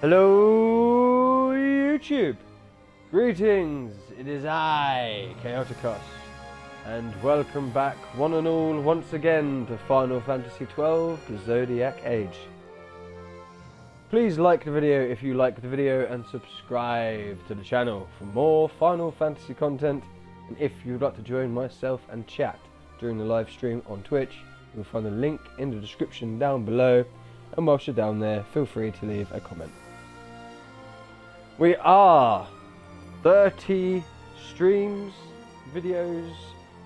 Hello YouTube! Greetings, it is I, Chaoticos, and welcome back one and all once again to Final Fantasy XII, the Zodiac Age. Please like the video if you like the video and subscribe to the channel for more Final Fantasy content, and if you'd like to join myself and chat during the live stream on Twitch, you'll find the link in the description down below, and whilst you're down there feel free to leave a comment. We are 30 streams, videos,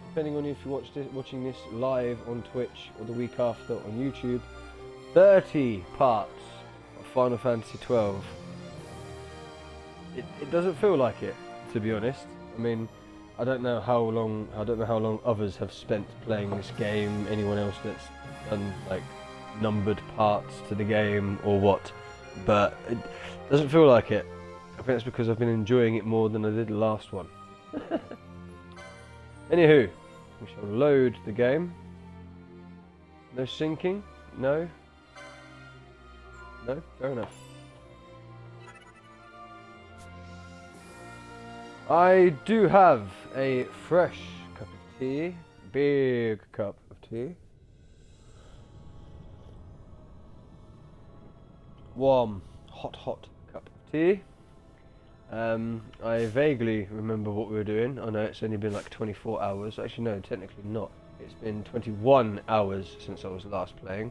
depending on if you're watching this live on Twitch or the week after on YouTube. 30 parts of Final Fantasy XII. It doesn't feel like it, to be honest. I mean, I don't know how long others have spent playing this game. Anyone else that's done like numbered parts to the game or what, but it doesn't feel like it. I think that's because I've been enjoying it more than I did the last one. Anywho, we shall load the game. No syncing? No? No? Fair enough. I do have a fresh cup of tea. Big cup of tea. Warm, hot cup of tea. I vaguely remember what we were doing. I know it's only been like 24 hours. Actually, no, technically not. It's been 21 hours since I was last playing.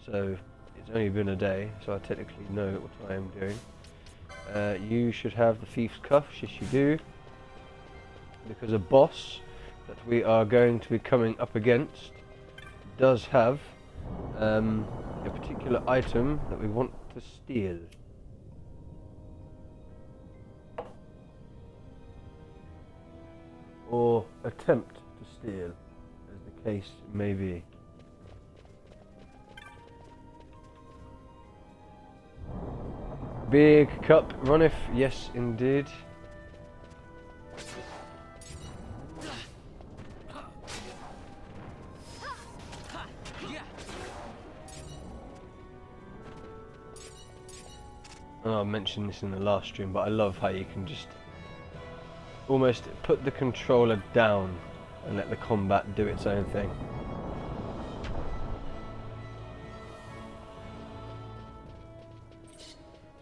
So, it's only been a day. So, I technically know what I am doing. You should have the Thief's Cuff. Yes, you do. Because a boss that we are going to be coming up against does have a particular item that we want to steal. Or attempt to steal, as the case may be. Big cup runneth, yes indeed. I mentioned this in the last stream, but I love how you can just almost put the controller down and let the combat do its own thing.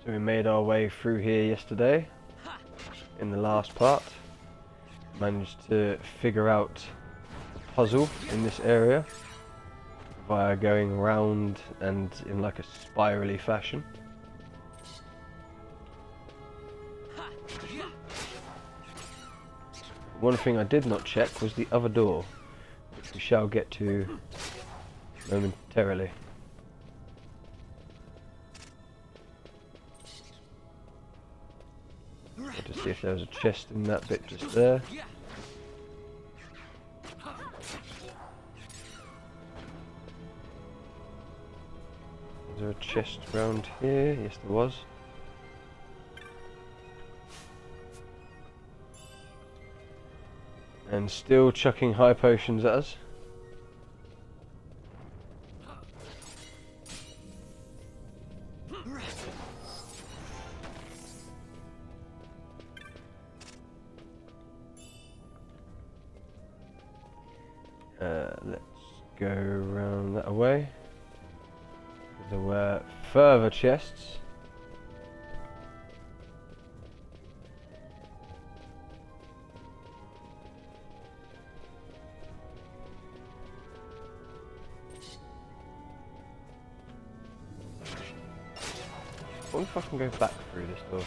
So we made our way through here yesterday in the last part. Managed to figure out the puzzle in this area via going round and in like a spirally fashion. One thing I did not check was the other door, which we shall get to momentarily. To see if there was a chest in that bit just there. Is there a chest around here? Yes, there was. And still chucking high potions at us. Let's go around that way. There were further chests. I wonder if I can go back through this door.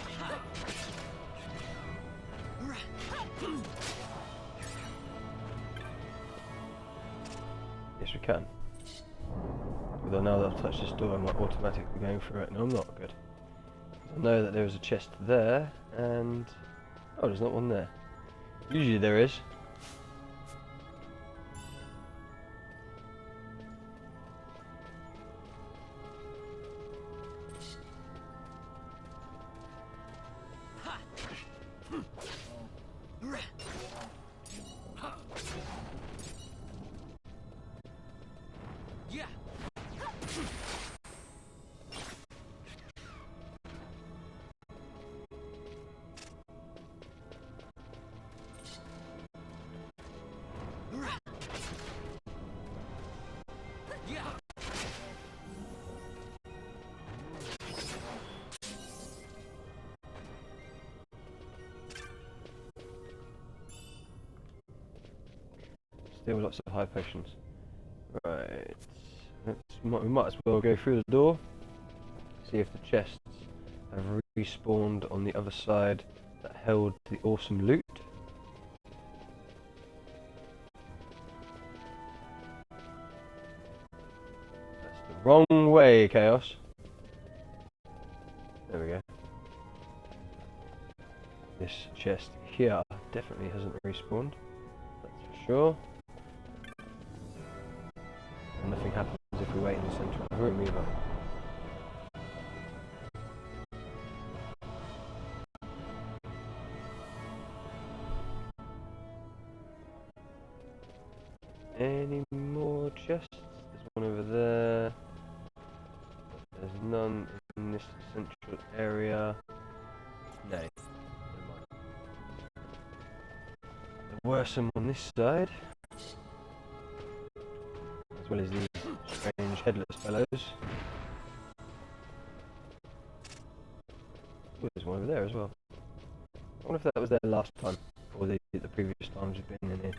Yes, we can. Although now that I've touched this door, I'm like automatically going through it. No, I'm not. Good. I know that there is a chest there, and oh, there's not one there. Usually there is. deal with lots of high potions. Right. We might as well go through the door. See if the chests have respawned on the other side that held the awesome loot. That's the wrong way, Chaos. There we go. This chest here definitely hasn't respawned, that's for sure. And nothing happens if we wait in the centre of the room either. Any more chests? There's one over there. There's none in this central area. No. Never mind. There were some on this side. As well as these strange headless fellows. Oh, there's one over there as well. I wonder if that was there last time, or the previous times we've been in here.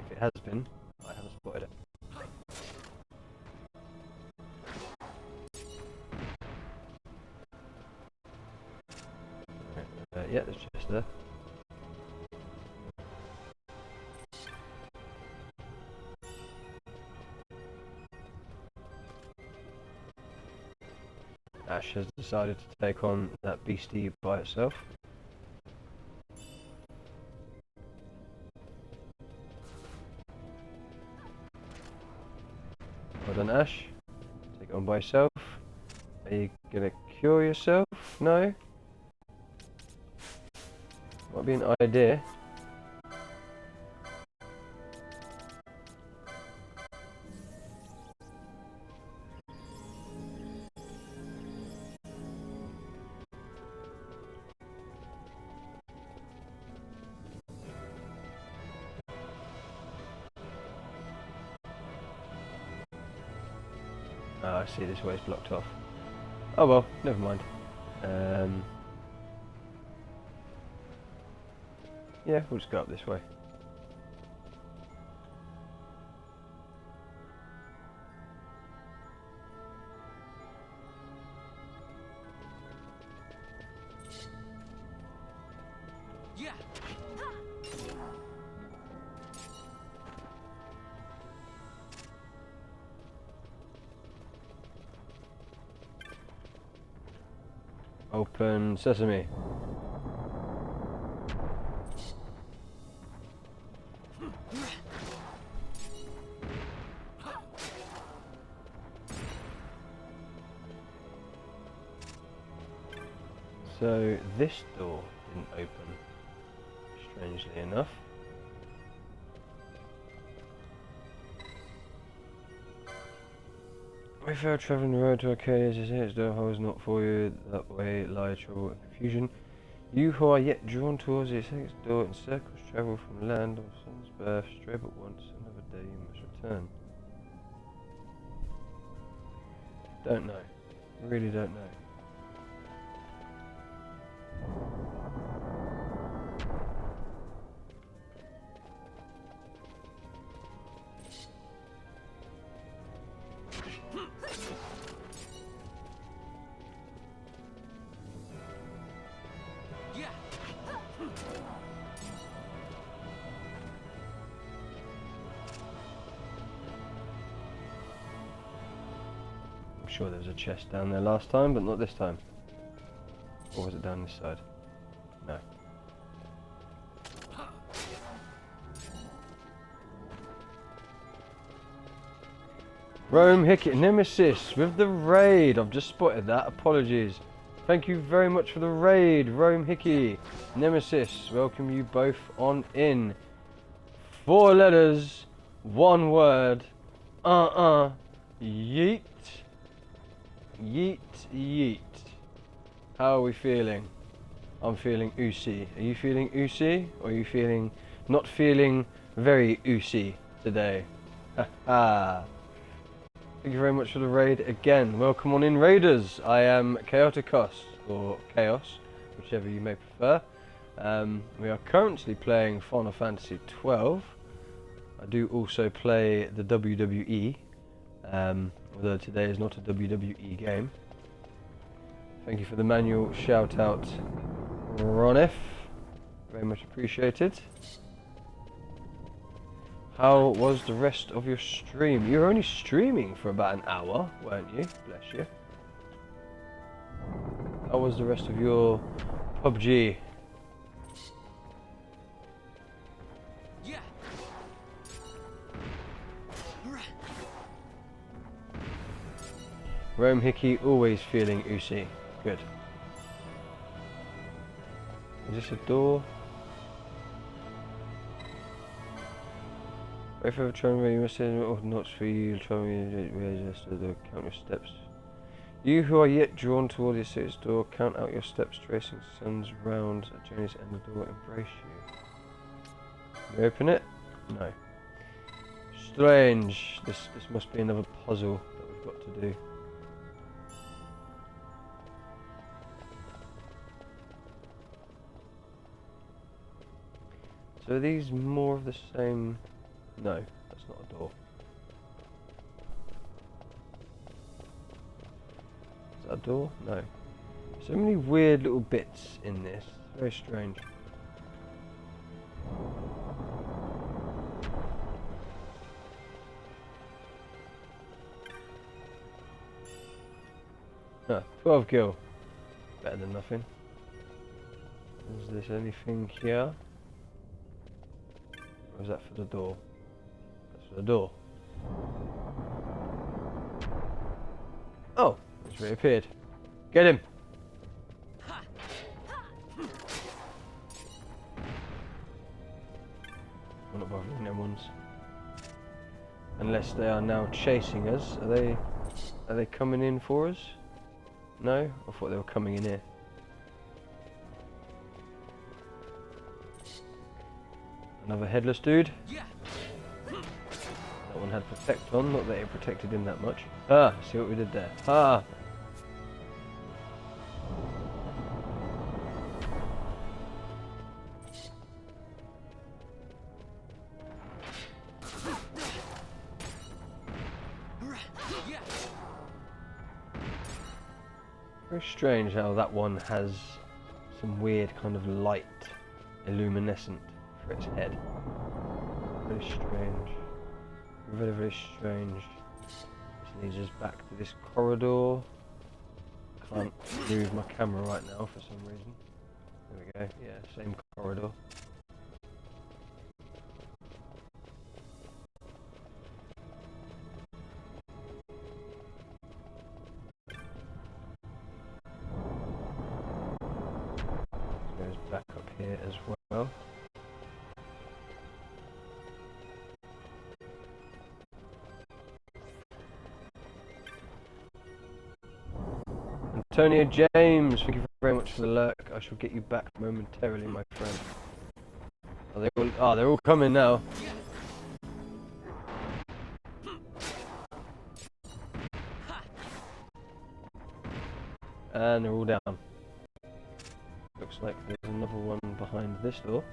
If it has been, I haven't spotted it. Yeah, there's just there. Ash has decided to take on that beastie by itself. Well done, Ash. Take it on by yourself. Are you gonna cure yourself? No? Might be an idea. Oh, I see, this way's blocked off. Oh well, never mind. Yeah, we'll just go up this way. Yeah. Open sesame. So this door didn't open, strangely enough. If you're travelling the road to Arcadia, to say its door holds not for you, that way lie trouble and confusion. You who are yet drawn towards its door in circles travel from land of sun's birth, stray but once, another day you must return. Don't know. Really don't know. I'm sure there was a chest down there last time, but not this time. Or was it down this side? No. Rome Hickey Nemesis with the raid. I've just spotted that. Apologies. Thank you very much for the raid, Rome Hickey Nemesis. Welcome you both on in. 4 letters, 1 word. Yeet. Yeet, yeet. How are we feeling? I'm feeling oozy. Are you feeling oozy? Or are you feeling not feeling very oozy today? Haha. Thank you very much for the raid again. Welcome on in, raiders. I am Chaoticos, or Chaos, whichever you may prefer. We are currently playing Final Fantasy XII. I do also play the WWE, although today is not a WWE game. Thank you for the manual shout out, Ronif. Very much appreciated. How was the rest of your stream? You were only streaming for about an hour, weren't you? Bless you. How was the rest of your PUBG? Yeah. Rome Hickey always feeling oozy. Good. Is this a door? If ever trying to you must say oh not for you try me just to count your steps. You who are yet drawn toward your city's door, count out your steps, tracing suns round a journey's end the door embrace you. You open it? No. Strange. This must be another puzzle that we've got to do. So are these more of the same? No, that's not a door. Is that a door? No. So many weird little bits in this. Very strange. Huh, 12 gil. Better than nothing. Is there anything here? Or is that for the door? That's for the door. Oh, it's reappeared. Get him! I'm not bothering them ones. Unless they are now chasing us. Are they coming in for us? No? I thought they were coming in here. Another headless dude. That one had protect on, not that it protected him that much. Ah, see what we did there. Ah! Very strange how that one has some weird kind of light, illuminescent for its head. Very strange. Very, very strange. This leads us back to this corridor. Can't move my camera right now for some reason. There we go. Yeah, same corridor. Goes back up here as well. Antonio James, thank you very much for the lurk. I shall get you back momentarily, my friend. Are they all? Ah, they're all coming now. And they're all down. Looks like there's another one behind this door.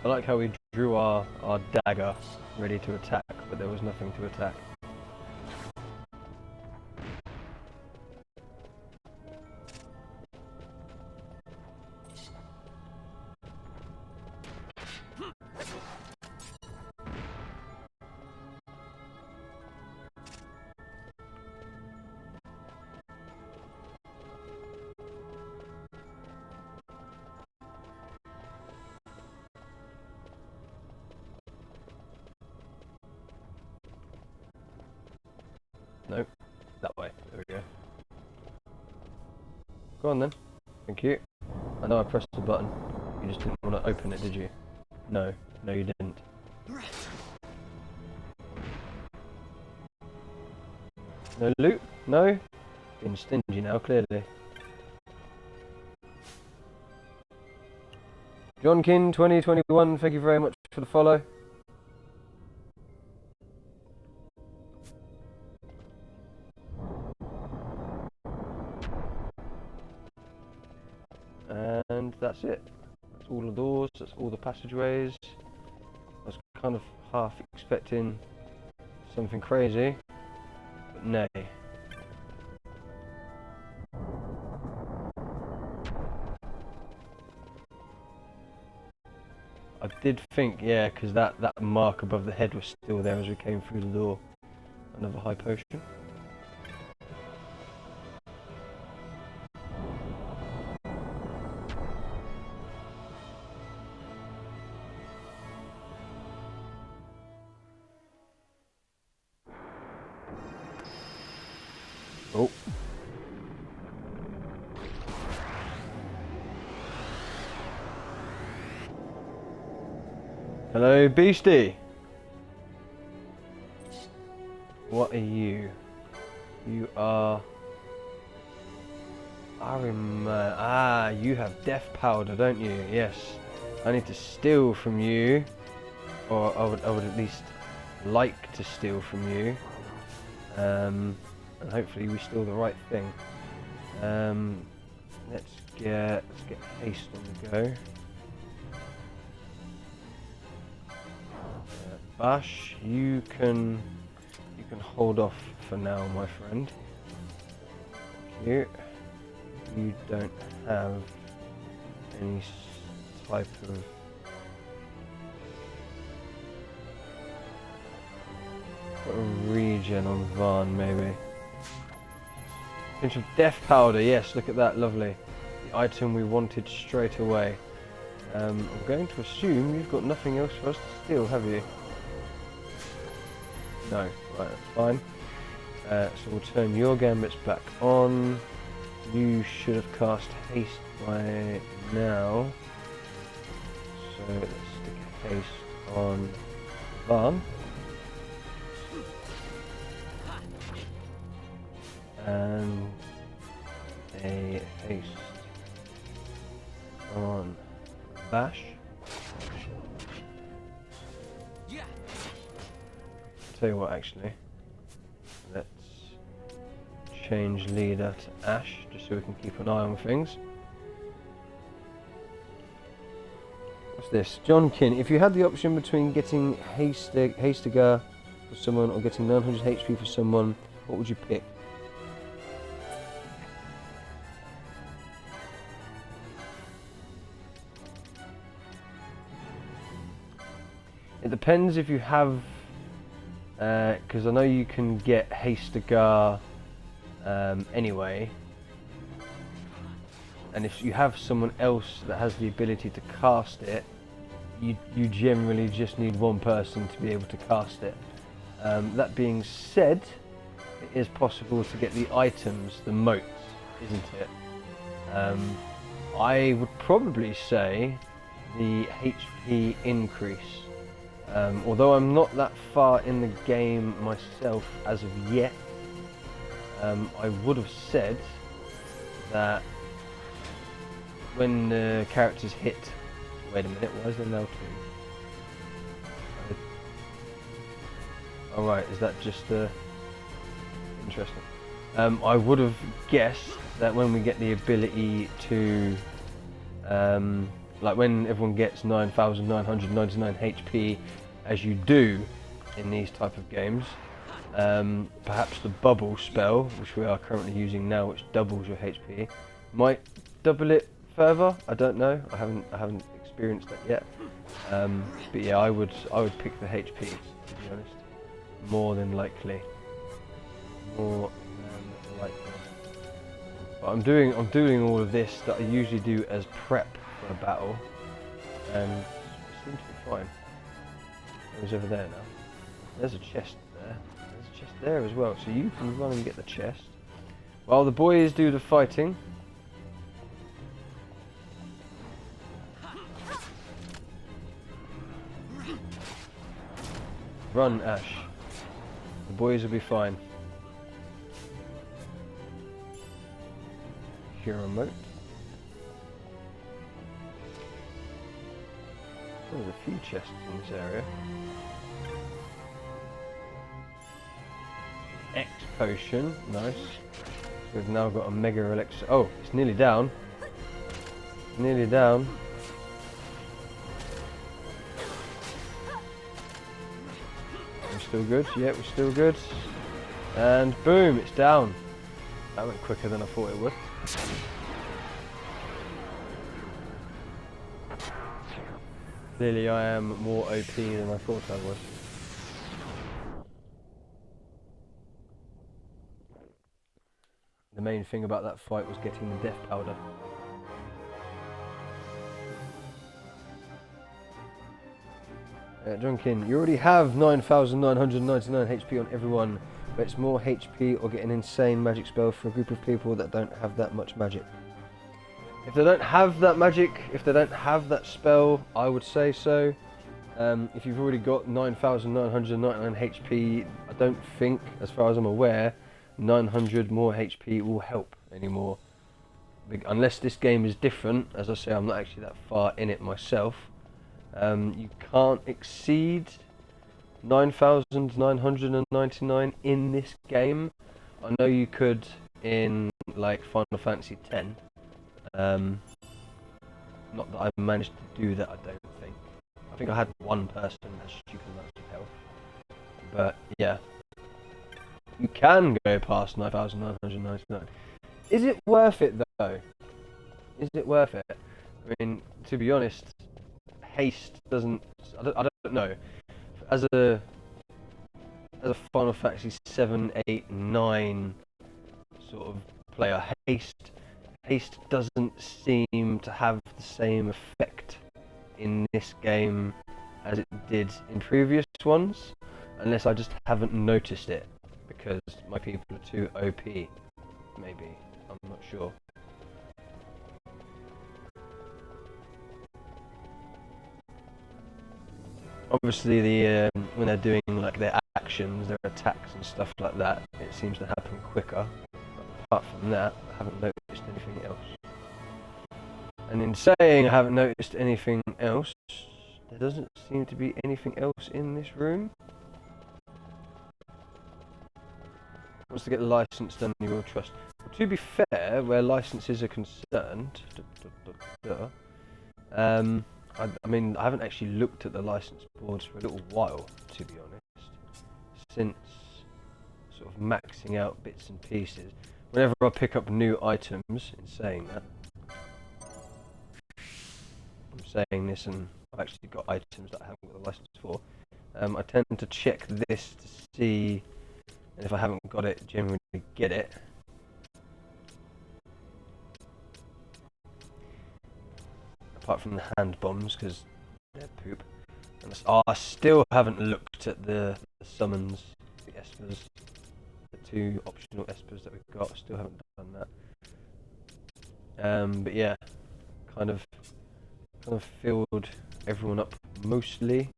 I like how we drew our dagger ready to attack, but there was nothing to attack. Nope, that way. There we go. Go on then. Thank you. I know I pressed the button. You just didn't want to open it, did you? No. No, you didn't. No loot? No? Being stingy now, clearly. Johnkin 2021, thank you very much for the follow. And that's it. That's all the doors, that's all the passageways. I was kind of half expecting something crazy, but nay. I did think, yeah, because that mark above the head was still there as we came through the door. Another high potion. Oh. Hello, Beastie. What are you? You are... you have death powder, don't you? Yes. I need to steal from you. Or I would at least like to steal from you. And hopefully we steal the right thing. Let's get haste on the go. Bash, you can hold off for now, my friend. You don't have any type of put a regen on Vaan, maybe. Pinch of death powder, yes, look at that, lovely. The item we wanted straight away. I'm going to assume you've got nothing else for us to steal, have you? No, right, that's fine. So we'll turn your gambits back on. You should have cast haste by now. So let's stick a haste on Vaan. And a haste on Bash. Tell you what, actually, let's change leader to Ash, just so we can keep an eye on things. What's this? Johnkin, if you had the option between getting Hastigar for someone or getting 900 HP for someone, what would you pick? It depends if you have, because I know you can get Hastigar anyway, and if you have someone else that has the ability to cast it, you generally just need one person to be able to cast it. That being said, it is possible to get the items, the motes, isn't it? I would probably say the HP increase. Although I'm not that far in the game myself as of yet, I would have said that when the characters hit... Wait a minute, why is there now 2? Alright, is that just interesting? I would have guessed that when we get the ability to... like when everyone gets 9,999 HP, as you do in these type of games, perhaps the bubble spell, which we are currently using now, which doubles your HP, might double it further. I don't know. I haven't experienced that yet. But yeah, I would pick the HP, to be honest. More than likely. More than likely. But I'm doing all of this that I usually do as prep for a battle, and it seems to be fine. It was over there now. There's a chest there. There's a chest there as well, so you can run and get the chest while the boys do the fighting. Run, Ash. The boys will be fine. Hero mote. There's a few chests in this area. X potion, nice. We've now got a mega elixir. Oh, it's nearly down. Nearly down. We're still good. Yeah, we're still good. And boom, it's down. That went quicker than I thought it would. Clearly I am more OP than I thought I was. The main thing about that fight was getting the death powder. Drunken, you already have 9,999 HP on everyone, but it's more HP or get an insane magic spell for a group of people that don't have that much magic. If they don't have that magic, if they don't have that spell, I would say so. If you've already got 9,999 HP, I don't think, as far as I'm aware, 900 more HP will help anymore. Unless this game is different, as I say, I'm not actually that far in it myself. You can't exceed 9,999 in this game. I know you could in like Final Fantasy X. Not that I managed to do that, I don't think. I think I had one person that stupid amounts of health. But yeah. You can go past 9,999. Is it worth it though? Is it worth it? I mean, to be honest, haste doesn't. I don't know. As a Final Fantasy 7, 8, 9 sort of player, haste doesn't seem to have the same effect in this game as it did in previous ones, unless I just haven't noticed it because my people are too OP. Maybe, I'm not sure. Obviously, when they're doing like their actions, their attacks and stuff like that, it seems to happen quicker. But apart from that, I haven't noticed anything else. And in saying I haven't noticed anything else, there doesn't seem to be anything else in this room. Once to get the license, then you will trust. Well, to be fair, where licenses are concerned, I mean, I haven't actually looked at the license boards for a little while, to be honest, since sort of maxing out bits and pieces. Whenever I pick up new items, in saying that, I'm saying this and I've actually got items that I haven't got the license for, I tend to check this to see, and if I haven't got it, generally get it. Apart from the hand bombs, because they're poop. And I still haven't looked at the summons, the espers, the 2 optional espers that we've got. Still haven't done that. But yeah, kind of filled everyone up mostly.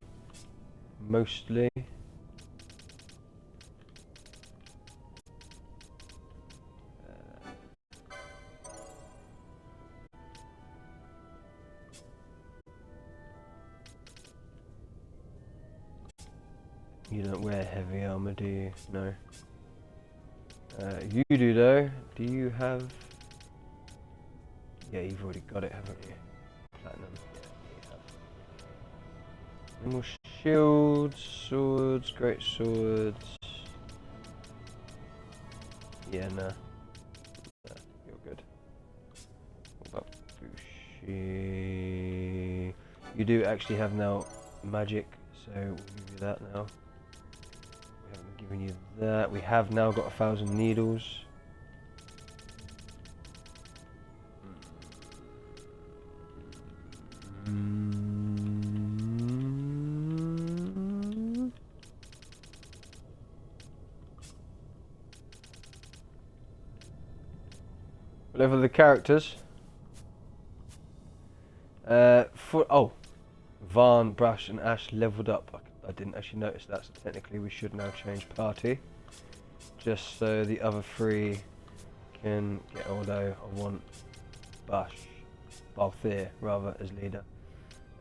You don't wear heavy armor, do you? No. You do though. Do you have? Yeah, you've already got it, haven't you? Platinum. Yeah, you have. More shields, swords, great swords. Yeah, nah. You're good. What about Bushi? You do actually have now magic, so we'll give you that now. Giving you that. We have now got 1,000 needles. Level the characters. Vaan, Brash and Ash leveled up. I didn't actually notice that, so technically we should now change party. Just so the other 3 can get, although I want Balthier rather as leader.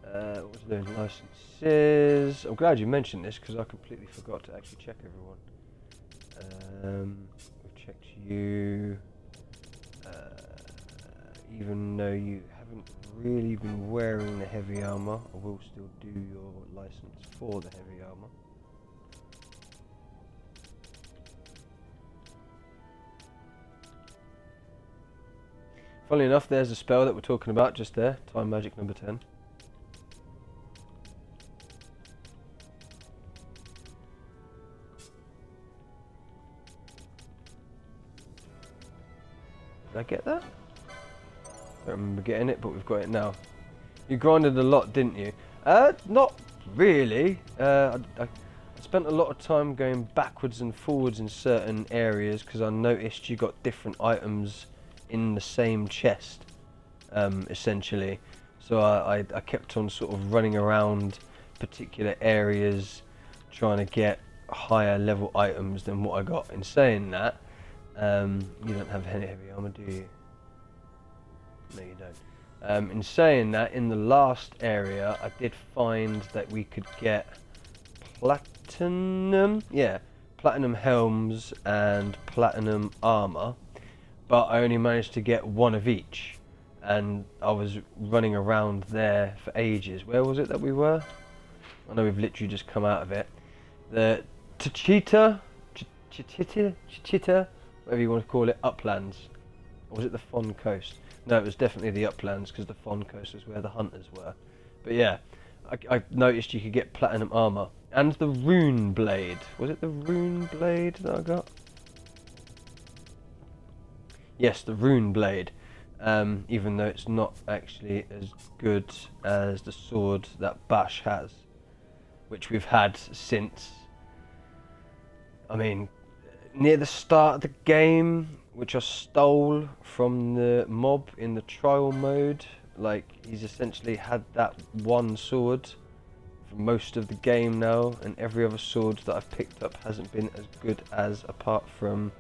What was doing? Licenses. I'm glad you mentioned this because I completely forgot to actually check everyone. We've checked you. Even though you haven't really been wearing the heavy armor, I will still do your license for the heavy armor. Funnily enough, there's a spell that we're talking about just there, Time Magic number 10. Did I get that? I don't remember getting it, but we've got it now. You grinded a lot, didn't you? Not really. I spent a lot of time going backwards and forwards in certain areas because I noticed you got different items in the same chest, essentially. So I kept on sort of running around particular areas trying to get higher level items than what I got. In saying that, you don't have any heavy armor, do you? No, you don't. In saying that, in the last area, I did find that we could get platinum helms and platinum armor, but I only managed to get one of each, and I was running around there for ages. Where was it that we were? I know we've literally just come out of it. The Chita, whatever you want to call it, uplands. Or was it the Fon Coast? No, it was definitely the uplands because the Fon Coast was where the hunters were. But yeah, I noticed you could get platinum armor. And the rune blade. Was it the rune blade that I got? Yes, the rune blade. Even though it's not actually as good as the sword that Bash has, which we've had since, I mean, near the start of the game, which I stole from the mob in the trial mode. Like, he's essentially had that one sword for most of the game now, and every other sword that I've picked up hasn't been as good as, apart from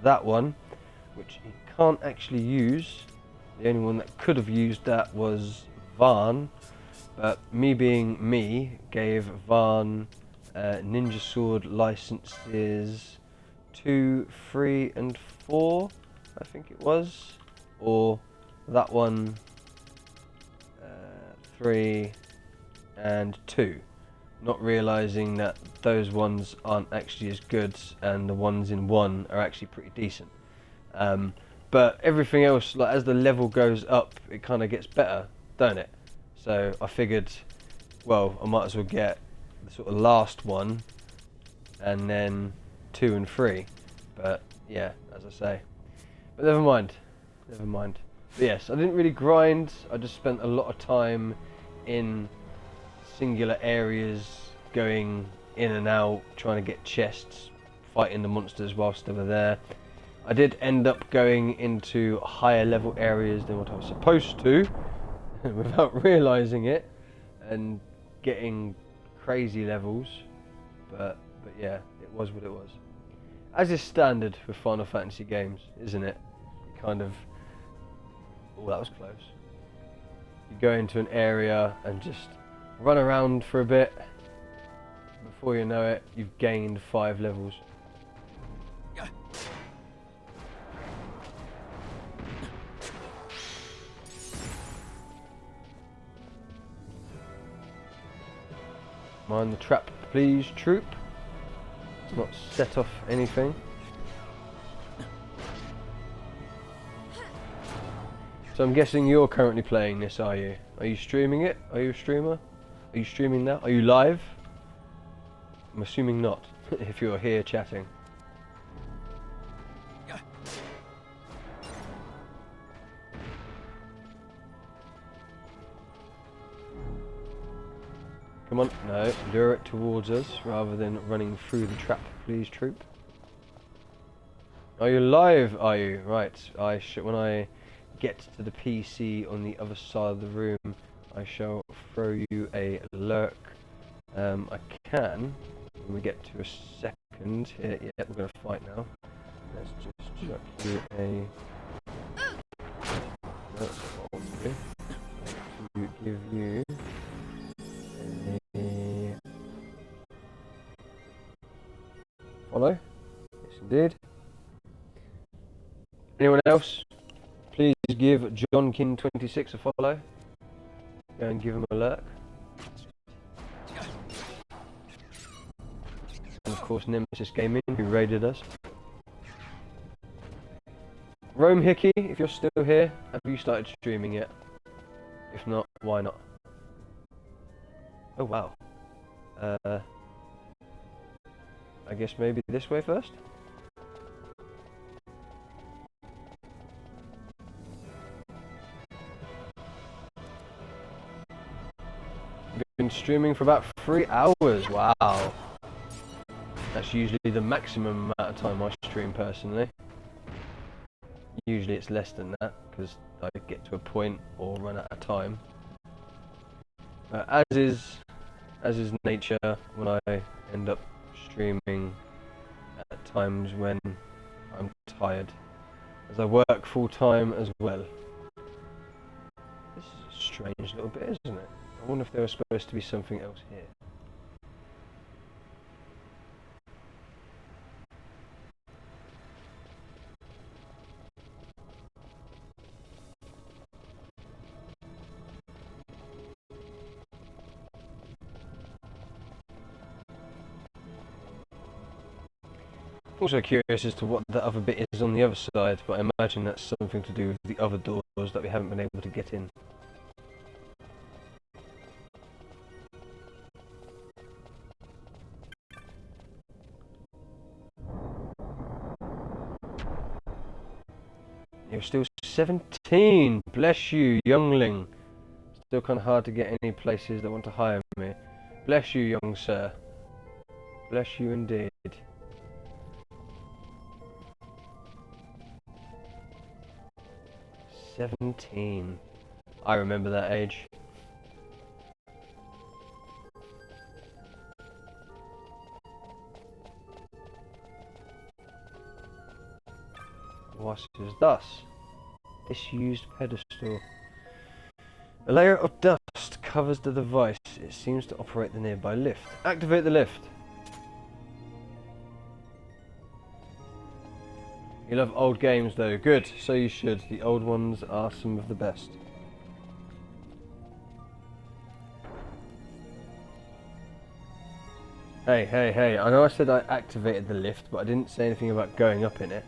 that one, which he can't actually use. The only one that could have used that was Vaan, but me being me, gave Vaan ninja sword licenses 2, 3 and 4, I think it was, or that one 3 and 2, not realizing that those ones aren't actually as good and the ones in 1 are actually pretty decent. But everything else, like as the level goes up, it kind of gets better, don't it? So I figured, well, I might as well get the sort of last one and then 2 and 3. But yeah, as I say, but never mind. But yes, I didn't really grind. I just spent a lot of time in singular areas, going in and out, trying to get chests, fighting the monsters whilst they were there. I did end up going into higher level areas than what I was supposed to, without realising it, and getting crazy levels. But yeah, it was what it was. As is standard with Final Fantasy games, isn't it? You kind of... Oh, that was close. You go into an area and just run around for a bit. Before you know it, you've gained 5 levels. Mind the trap, please, troop. Let's not set off anything. So I'm guessing you're currently playing this, are you? Are you streaming it? Are you a streamer? Are you streaming now? Are you live? I'm assuming not, if you're here chatting. Come on, no, lure it towards us rather than running through the trap, please, troop. Are you live? Are you? Right, when I get to the PC on the other side of the room, I shall throw you a lurk. I can, when we get to a second here. Yeah, we're going to fight now. Let's just chuck you a... That's what I want to do. To give you Follow. Yes, indeed. Anyone else? Please give JohnKin26 a follow. Go and give him a lurk. And of course Nemesis Gaming, who raided us. Rome Hickey, if you're still here, have you started streaming yet? If not, why not? Oh wow. I guess maybe this way first? Been streaming for about 3 hours, wow. That's usually the maximum amount of time I stream personally. Usually it's less than that, because I get to a point or run out of time. As is nature, when I end up streaming at times when I'm tired, as I work full time as well. This is a strange little bit, isn't it? I wonder if there was supposed to be something else here. Also curious as to what the other bit is on the other side, but I imagine that's something to do with the other doors that we haven't been able to get in. You're still 17! Bless you, youngling! Still kind of hard to get any places that want to hire me. Bless you, young sir. Bless you indeed. 17. I remember that age. What is this? Disused pedestal. A layer of dust covers the device. It seems to operate the nearby lift. Activate the lift. You love old games though. Good, so you should. The old ones are some of the best. Hey, hey, hey. I know I said I activated the lift, but I didn't say anything about going up in it.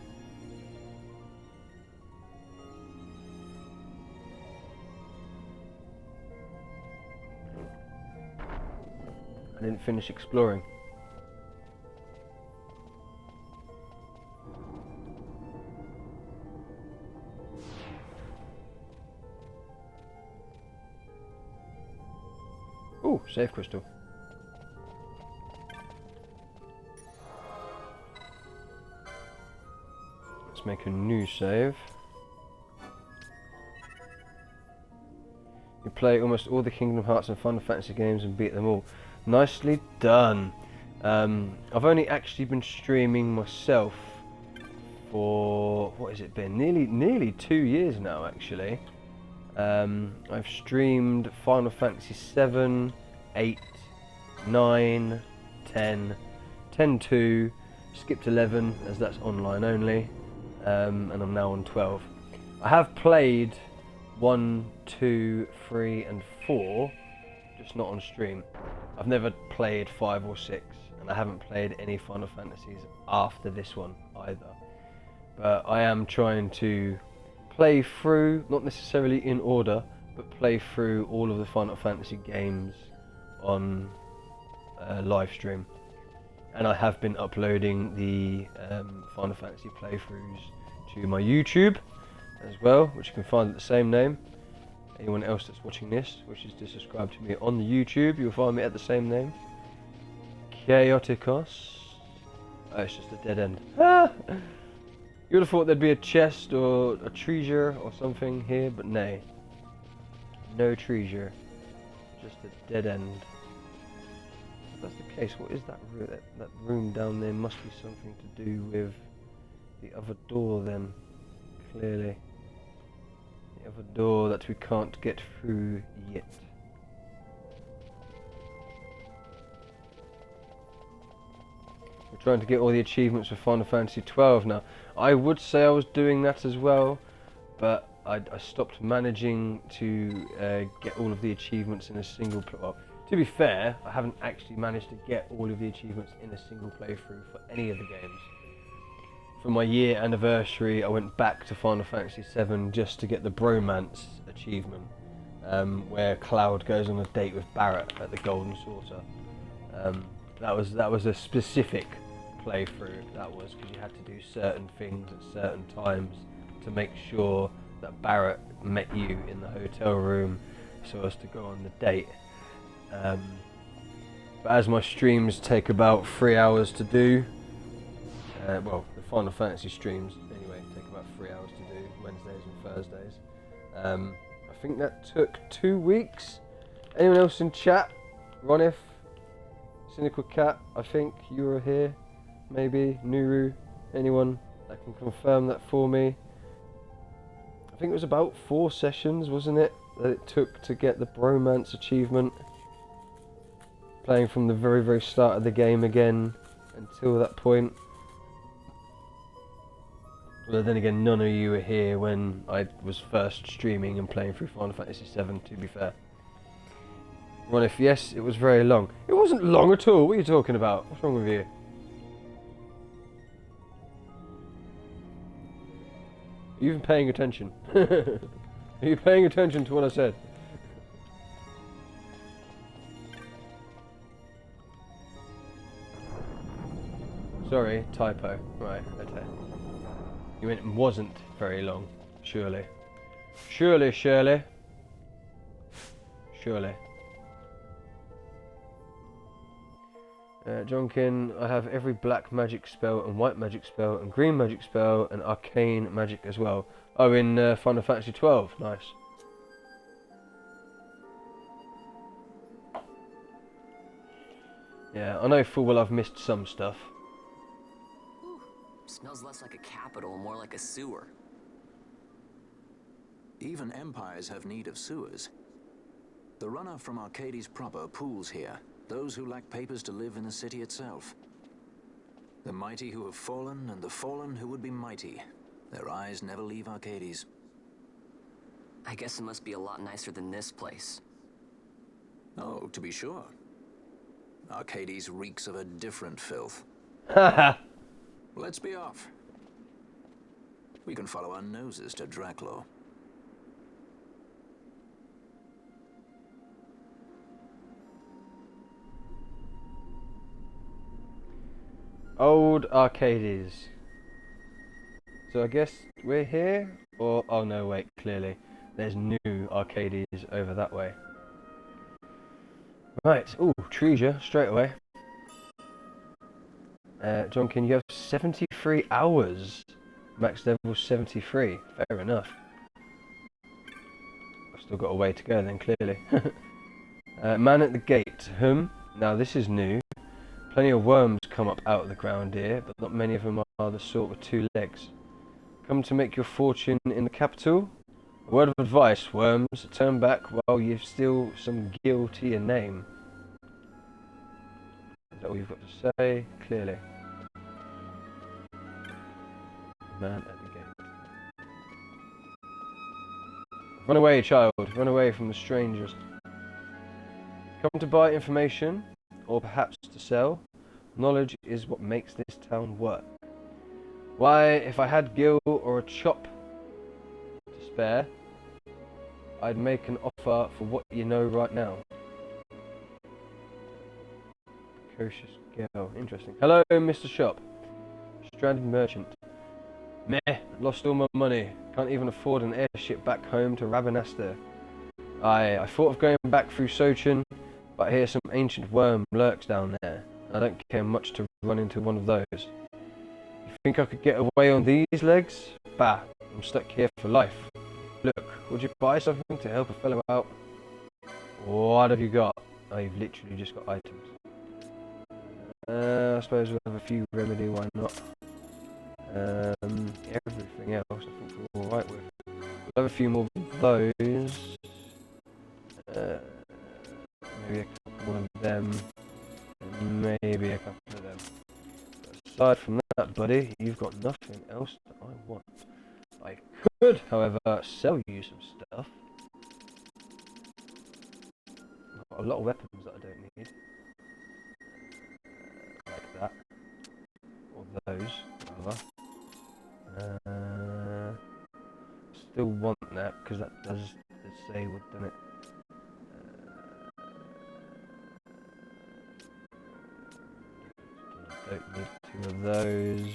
I didn't finish exploring. Ooh, save crystal. Let's make a new save. You play almost all the Kingdom Hearts and Final Fantasy games and beat them all. Nicely done. I've only actually been streaming myself for, what has it been? Nearly 2 years now, actually. I've streamed Final Fantasy 7, 8, 9, 10, 10-2, skipped 11 as that's online only, and I'm now on 12. I have played 1, 2, 3 and 4, just not on stream. I've never played 5 or 6, and I haven't played any Final Fantasies after this one either. But I am trying to play through, not necessarily in order, but play through all of the Final Fantasy games on live stream. And I have been uploading the Final Fantasy playthroughs to my YouTube as well, which you can find at the same name. Anyone else that's watching this wishes to subscribe to me on the YouTube, you'll find me at the same name. Chaoticos. Oh, it's just a dead end. Ah! You would have thought there'd be a chest or a treasure or something here, but nay. No treasure. Just a dead end. If that's the case, what is that room? That room down there must be something to do with the other door then. Clearly. The other door that we can't get through yet. We're trying to get all the achievements for Final Fantasy 12 now. I would say I was doing that as well, but I stopped managing to get all of the achievements in a single well, to be fair, I haven't actually managed to get all of the achievements in a single playthrough for any of the games. For my year anniversary, I went back to Final Fantasy 7 just to get the Bromance achievement, where Cloud goes on a date with Barrett at the Golden Saucer. That was a specific playthrough. That was because you had to do certain things at certain times to make sure that Barrett met you in the hotel room so as to go on the date. But as my streams take about 3 hours to do, well, the Final Fantasy streams anyway take about 3 hours to do, Wednesdays and Thursdays. I think that took 2 weeks. Anyone else in chat? Ronif, Cynical Cat, I think you were here, maybe, Nuru, anyone that can confirm that for me? I think it was about 4 sessions, wasn't it, that it took to get the Bromance achievement. Playing from the very, very start of the game again until that point. Well, then again, none of you were here when I was first streaming and playing through Final Fantasy VII, to be fair. Ronif, yes, it was very long. It wasn't long at all, what are you talking about? What's wrong with you? Are you even paying attention? Are you paying attention to what I said? Sorry, typo. Right, okay. You meant it wasn't very long, surely. Surely, Shirley. Surely. Jonkin, I have every black magic spell and white magic spell and green magic spell and arcane magic as well. Oh, in Final Fantasy 12. Nice. Yeah, I know full well I've missed some stuff. Smells less like a capital, more like a sewer. Even empires have need of sewers. The runoff from Arcades proper pools here. Those who lack papers to live in the city itself. The mighty who have fallen, and the fallen who would be mighty. Their eyes never leave Arcades. I guess it must be a lot nicer than this place. Oh, to be sure. Arcades reeks of a different filth. Haha. Let's be off. We can follow our noses to Draclo. Old Arcades. So I guess we're here? Or, oh no, wait, clearly. There's new Arcades over that way. Right, ooh, Treasure, straight away. Jonkin, you have 73 hours. Max level 73. Fair enough. I've still got a way to go then, clearly. Man at the gate. Now this is new. Plenty of worms come up out of the ground here, but not many of them are the sort with 2 legs. Come to make your fortune in the capital? A word of advice, worms. Turn back while you've still some gil to your name. Is that all you've got to say? Clearly. Man at the gate. Run away, child. Run away from the strangers. Come to buy information, or perhaps to sell. Knowledge is what makes this town work. Why, if I had gil or a chop to spare, I'd make an offer for what you know right now. Precocious girl. Interesting. Hello, Mr. Shop. Stranded merchant. Meh, lost all my money. Can't even afford an airship back home to Rabanastre. I thought of going back through Sochin, but I hear some ancient worm lurks down there. I don't care much to run into one of those. You think I could get away on these legs? Bah, I'm stuck here for life. Look, would you buy something to help a fellow out? What have you got? Oh, you've literally just got items. I suppose we'll have a few remedy, why not? Everything else I think we're alright with. We'll have a few more of those. Maybe a couple of them. And maybe a couple of them. aside from that, buddy, you've got nothing else that I want. I could, however, sell you some stuff. I've got a lot of weapons that I don't need. Like that. Or those, rather. Still want that, because that does disable, doesn't it? Don't need two of those.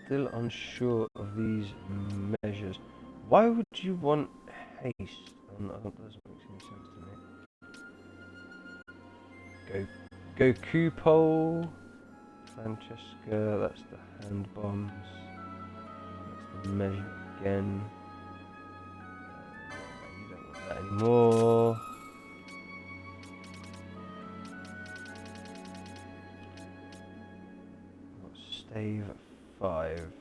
Still unsure of these measures. Why would you want haste? That doesn't make any sense to me. Goku pole. Francesca, that's the hand bombs. That's the measure again. You don't want that anymore. Stave 5.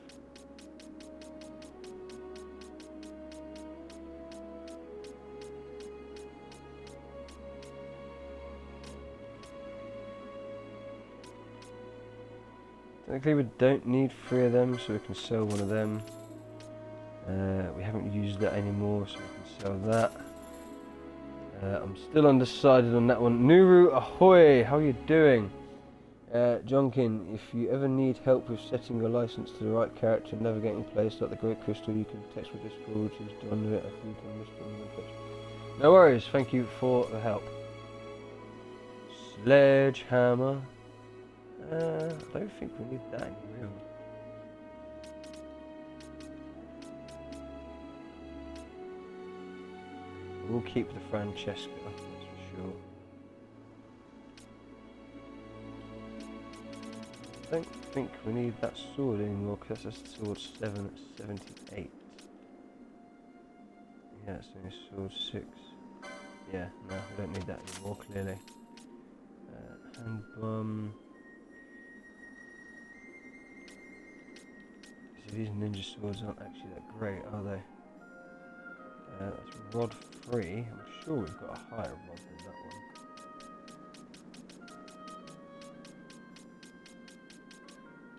Technically we don't need 3 of them, so we can sell one of them. We haven't used that anymore, so we can sell that. I'm still undecided on that one. Nuru, ahoy! How are you doing? Jonkin, if you ever need help with setting your license to the right character and navigating places like the Great Crystal, you can text with Discord, choose John do it, I think on Discord and Twitch. No worries, thank you for the help. Sledgehammer. I don't think we need that anymore. We'll keep the Francesca, that's for sure. I don't think we need that sword anymore because that's sword 7 at 78. Yeah, it's only sword 6. Yeah, no, we don't need that anymore, clearly. Hand bomb. So these ninja swords aren't actually that great, are they? That's rod 3. I'm sure we've got a higher rod than that one.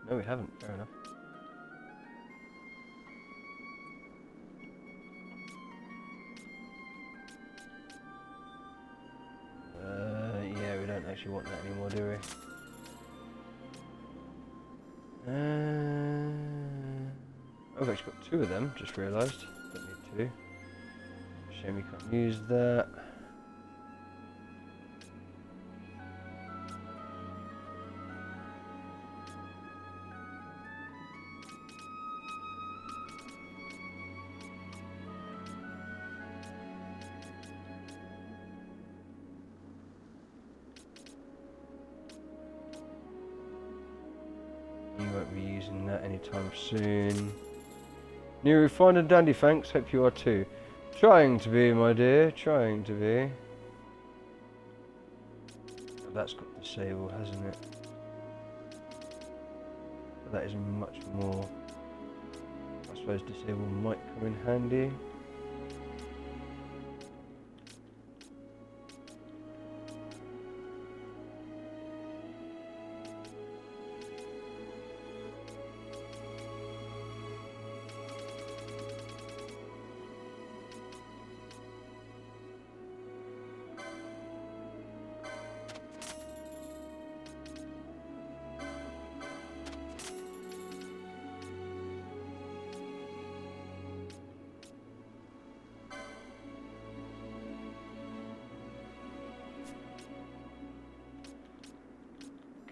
No, we haven't. Fair enough. Yeah, we don't actually want that anymore, do we? I've actually got 2 of them, just realised. Don't need 2. Shame we can't use that. You won't be using that anytime soon. New refined and dandy, thanks. Hope you are too. Trying to be, my dear. Trying to be. That's got disable, hasn't it? But that is much more. I suppose disable might come in handy.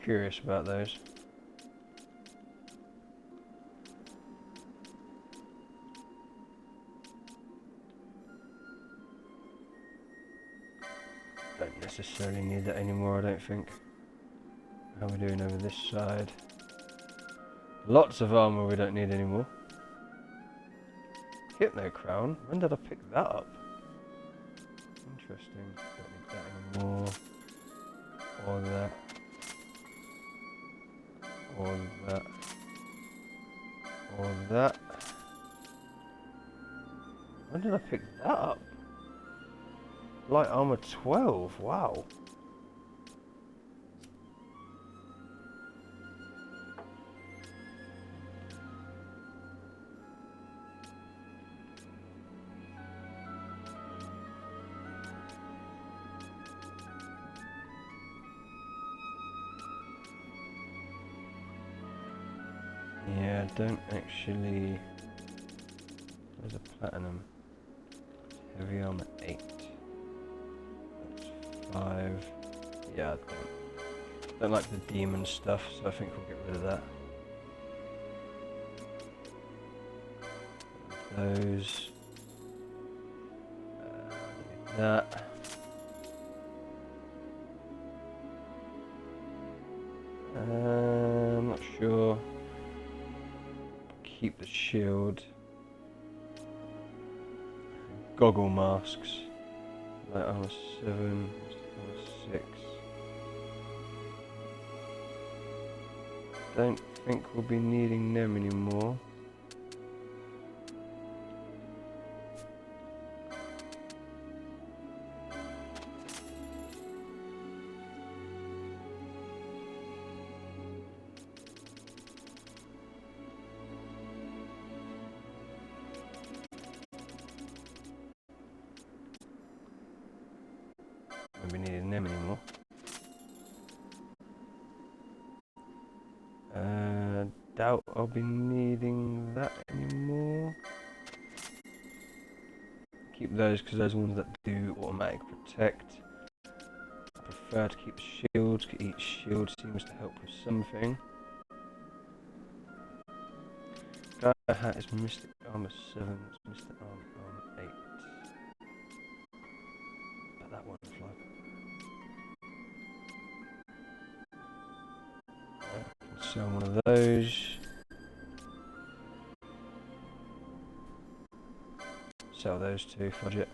Curious about those. Don't necessarily need that anymore, I don't think. How are we doing over this side? Lots of armor we don't need anymore. Hypno crown? When did I pick that up? Interesting. Don't need that anymore. Or that. Or that. Or that. When did I pick that up? Light armor 12, wow. Yeah, don't actually... There's a platinum. Heavy armor 8. That's 5. Yeah, I don't like the demon stuff, so I think we'll get rid of that. Those. That. I'm not sure. Keep the shield. Goggle masks. Light armor 7. Armor 6. Don't think we'll be needing them anymore. Won't be needing them anymore. Doubt I'll be needing that anymore. Keep those because those are ones that do automatic protect. I prefer to keep shields because each shield seems to help with something. Guy hat is Mystic Armor 7, it's Mystic Armor 8. But that one fly. Sell one of those. Sell those two, fudge it.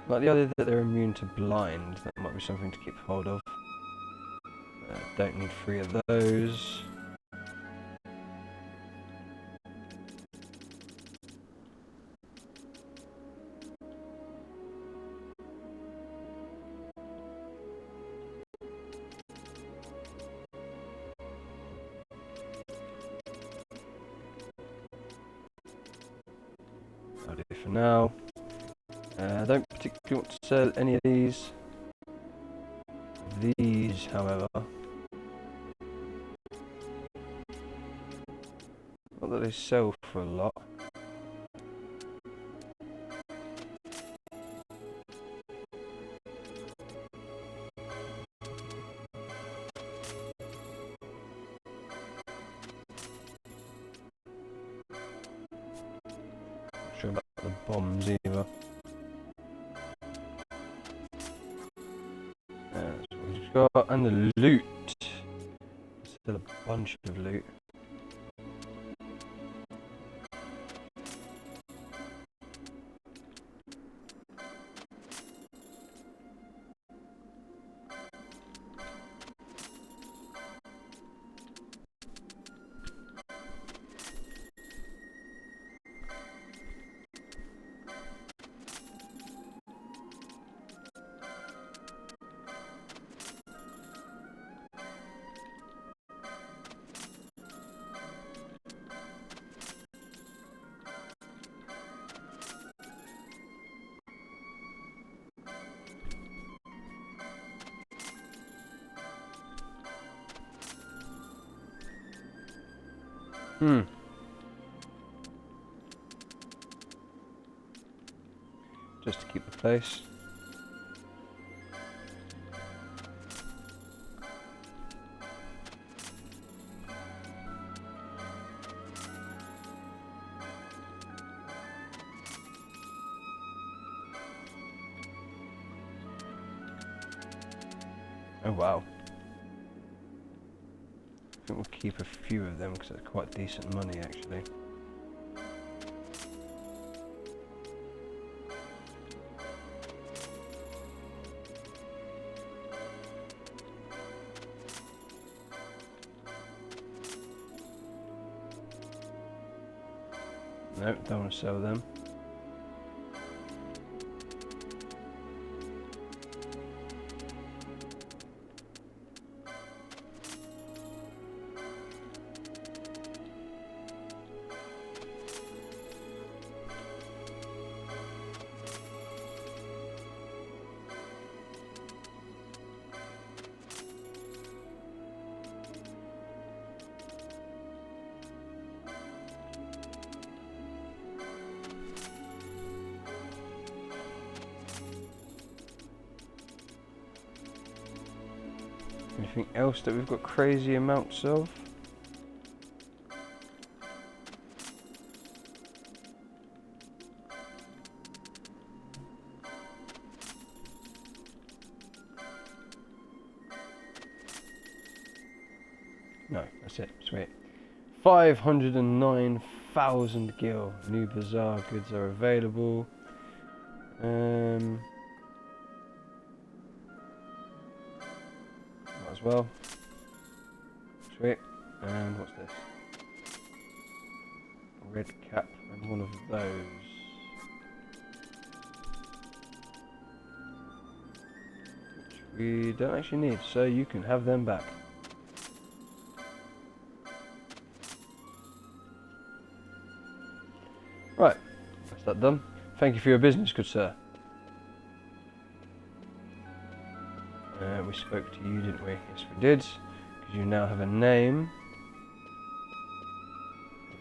Like the other that they're immune to blind, that might be something to keep hold of. Don't need 3 of those. I'll do for now. I don't particularly want to sell any of these. These, however, not that they sell for a lot. Not sure about the bombs either. That's what we've got, and the loot. Still a bunch of loot. Just to keep the place. Oh wow. I think we'll keep a few of them because it's quite decent money actually. No, don't want to sell them. Anything else that we've got crazy amounts of? No, that's it. Sweet. 509,000 gil. New bazaar goods are available. Might as well. Sweet. And what's this? A red cap and one of those. Which we don't actually need, so you can have them back. Right, that's that done. Thank you for your business, good sir. We spoke to you, didn't we? Yes, we did. Because you now have a name.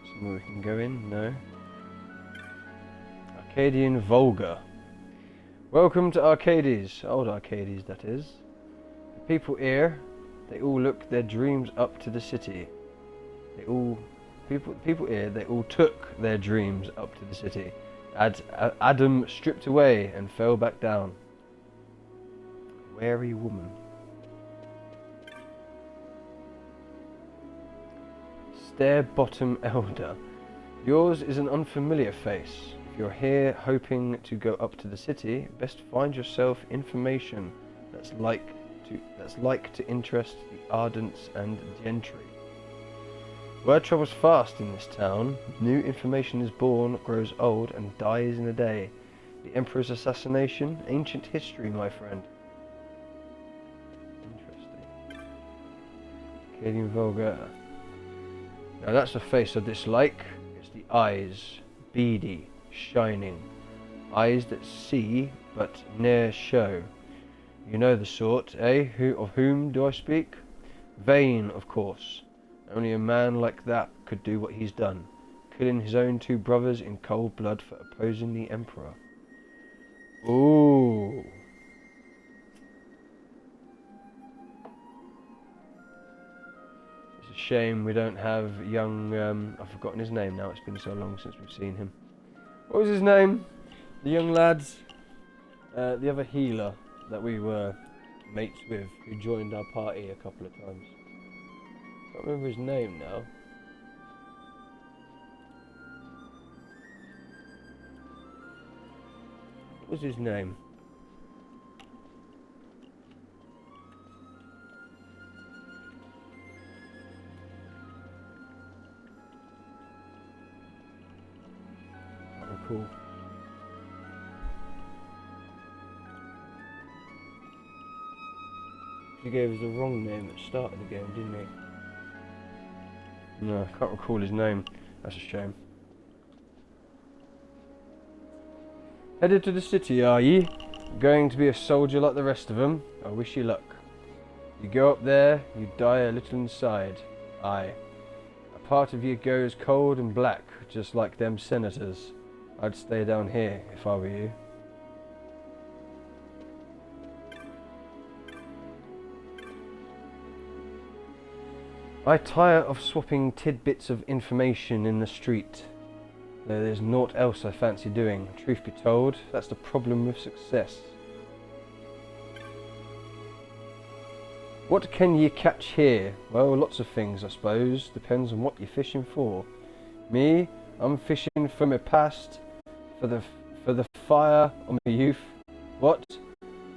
Somewhere we can go in? No. Arcadian Volga. Welcome to Arcades. Old Arcades, that is. The people here, they all look their dreams up to the city. People here, they all took their dreams up to the city. Adam stripped away and fell back down. Wary woman. Stare bottom elder. Yours is an unfamiliar face. If you're here hoping to go up to the city, best find yourself information that's like to interest the ardents and gentry. Word travels fast in this town. New information is born, grows old, and dies in a day. The Emperor's assassination, ancient history, my friend. Interesting. Arcadian Volga. Now that's the face I dislike. It's the eyes, beady, shining. Eyes that see, but ne'er show. You know the sort, eh? Of whom do I speak? Vain, of course. Only a man like that could do what he's done, killing his own two brothers in cold blood for opposing the Emperor. Ooh. It's a shame we don't have young, I've forgotten his name now, it's been so long since we've seen him. What was his name? The young lads, the other healer that we were mates with, who joined our party a couple of times. I can't remember his name now. What was his name? I can't recall. He gave us the wrong name at the start of the game, didn't he? No, I can't recall his name. That's a shame. Headed to the city, are ye? Going to be a soldier like the rest of them? I wish you luck. You go up there, you die a little inside. Aye. A part of you goes cold and black, just like them senators. I'd stay down here if I were you. I tire of swapping tidbits of information in the street. There's naught else I fancy doing. Truth be told, that's the problem with success. What can ye catch here? Well, lots of things, I suppose. Depends on what you're fishing for. Me, I'm fishing for my past, for the fire of my youth. What?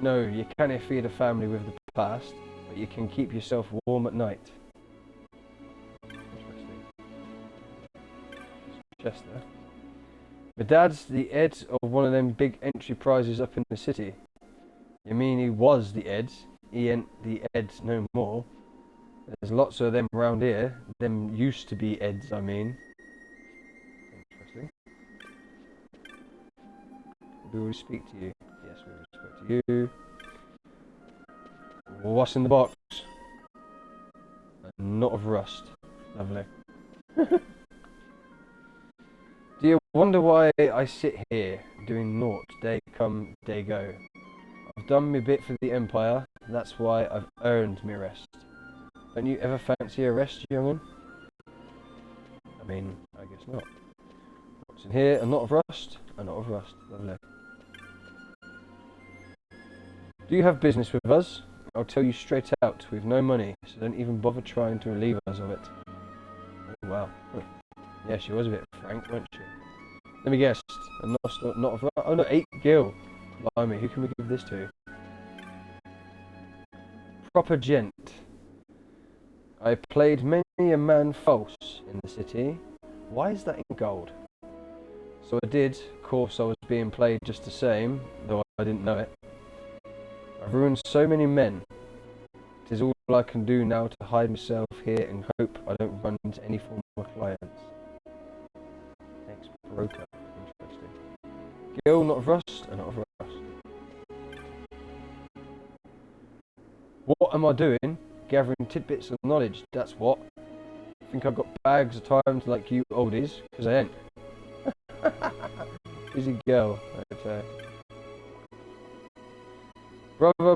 No, you can't feed a family with the past, but you can keep yourself warm at night. Interesting. Chest there. My dad's the Ed of one of them big entry prizes up in the city. You mean he was the Ed? He ain't the Ed no more. There's lots of them around here. Them used to be Eds, I mean. Interesting. Do we speak to you? Yes, we will speak to you. What's in the box? A knot of rust. Lovely. Do you wonder why I sit here doing naught, day come, day go? I've done me bit for the Empire, that's why I've earned me rest. Don't you ever fancy a rest, young'un? I mean, I guess not. What's in here? A knot of rust? A knot of rust. Lovely. Do you have business with us? I'll tell you straight out, we've no money, so don't even bother trying to relieve us of it. Oh, wow. Yeah, she was a bit frank, wasn't she? Let me guess. A knot of rust? Oh no, 8 gil. Blimey, who can we give this to? Proper gent. I played many a man false in the city. Why is that in gold? So I did. Of course I was being played just the same, though I didn't know it. I've ruined so many men. It is all I can do now to hide myself here and hope I don't run into any former clients. Ex-broker. Interesting. Gil, not of rust, and not of rust. What am I doing? Gathering tidbits of knowledge, that's what. Think I've got bags of time to like you oldies? Because I ain't. Busy girl, I tell you.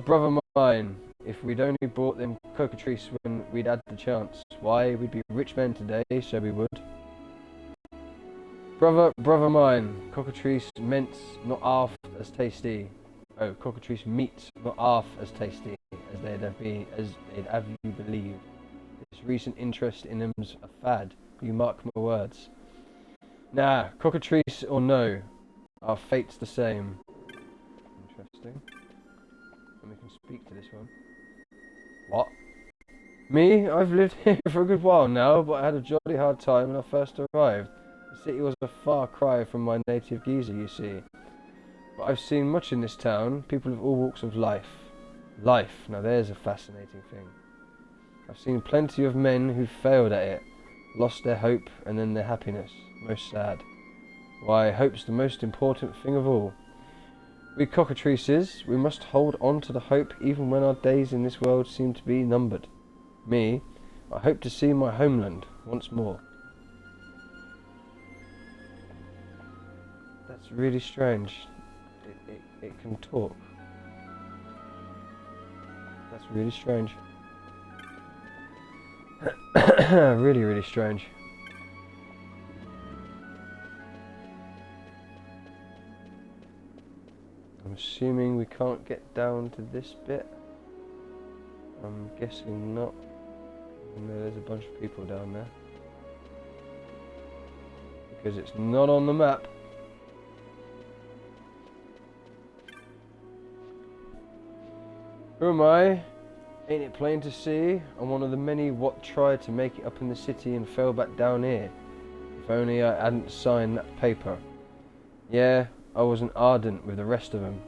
Brother mine, if we'd only bought them cockatrice when we'd had the chance, why, we'd be rich men today, so we would. Brother mine, cockatrice meant not half as tasty. Oh, cockatrice meat not half as tasty as they'd have you believe. This recent interest in them's a fad, you mark my words. Nah, cockatrice or no, our fate's the same. Interesting. And we can speak to this one. What? Me? I've lived here for a good while now, but I had a jolly hard time when I first arrived. The city was a far cry from my native Giza, you see. But I've seen much in this town, people of all walks of life. Life, now there's a fascinating thing. I've seen plenty of men who failed at it, lost their hope and then their happiness. Most sad. Why, hope's the most important thing of all. We cockatrices, we must hold on to the hope even when our days in this world seem to be numbered. Me, I hope to see my homeland once more. That's really strange. It can talk. That's really strange. Really, really strange. I'm assuming we can't get down to this bit. I'm guessing not. Even though there's a bunch of people down there. Because it's not on the map. Who am I? Ain't it plain to see? I'm one of the many what tried to make it up in the city and fell back down here. If only I hadn't signed that paper. Yeah, I wasn't ardent with the rest of them.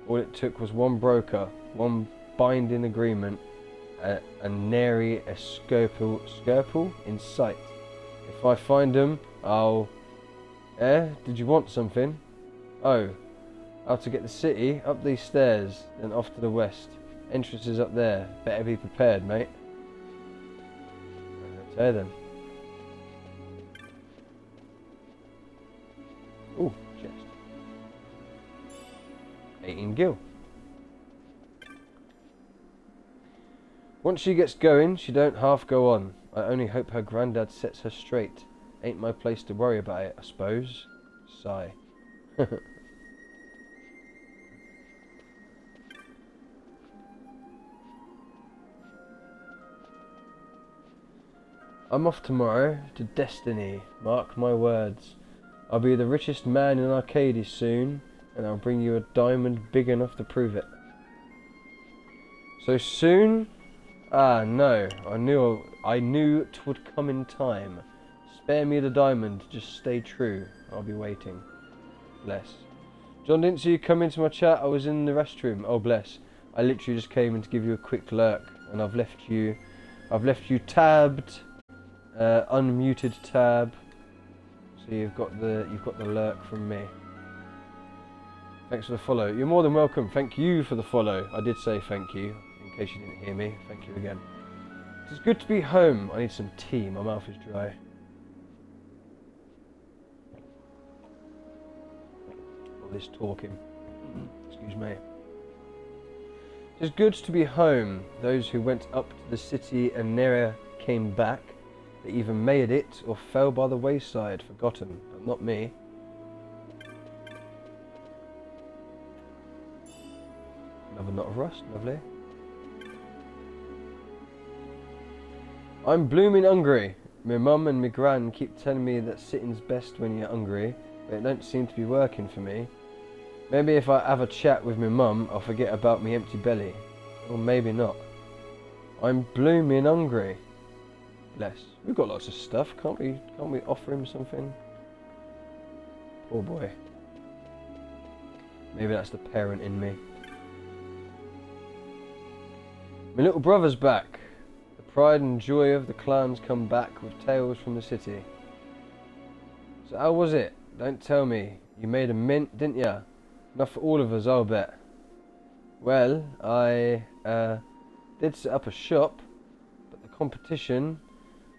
All it took was one broker, one binding agreement, and nary a scruple in sight. If I find them, I'll... Did you want something? Oh, how to get the city? Up these stairs, then off to the west. Entrance is up there. Better be prepared, mate. Okay then. Ooh, chest. 18 gil. Once she gets going, she don't half go on. I only hope her granddad sets her straight. Ain't my place to worry about it, I suppose. Sigh. I'm off tomorrow to Destiny, mark my words. I'll be the richest man in Arcady soon, and I'll bring you a diamond big enough to prove it. So soon? Ah, no, I knew 'twould come in time. Spare me the diamond, just stay true, I'll be waiting. Bless. John, didn't see you come into my chat. I was in the restroom. Oh, bless. I literally just came in to give you a quick lurk, and I've left you tabbed, unmuted tab. So you've got the lurk from me. Thanks for the follow. You're more than welcome. Thank you for the follow. I did say thank you, in case you didn't hear me. Thank you again. It's good to be home. I need some tea. My mouth is dry. All this talking. Excuse me. It's good to be home. Those who went up to the city and never came back, they either made it or fell by the wayside, forgotten, but not me. Another knot of rust, lovely. I'm blooming hungry. My mum and my gran keep telling me that sitting's best when you're hungry, but it don't seem to be working for me. Maybe if I have a chat with my mum, I'll forget about my empty belly. Or maybe not. I'm blooming hungry. Bless. We've got lots of stuff, can't we offer him something? Poor boy. Maybe that's the parent in me. My little brother's back. The pride and joy of the clans come back with tales from the city. So how was it? Don't tell me. You made a mint, didn't ya? Enough for all of us, I'll bet. Well, I did set up a shop, but the competition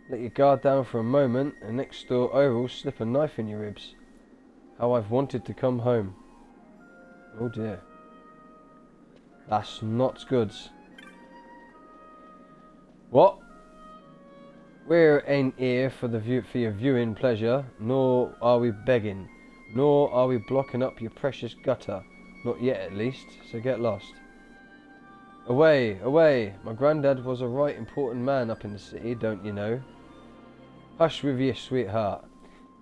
let your guard down for a moment, and next door over will slip a knife in your ribs. How I've wanted to come home. Oh dear. That's not good. What? We ain't here for your viewing pleasure, nor are we begging, nor are we blocking up your precious gutter. Not yet, at least, so get lost. Away, away! My granddad was a right important man up in the city, don't you know? Hush with you, sweetheart.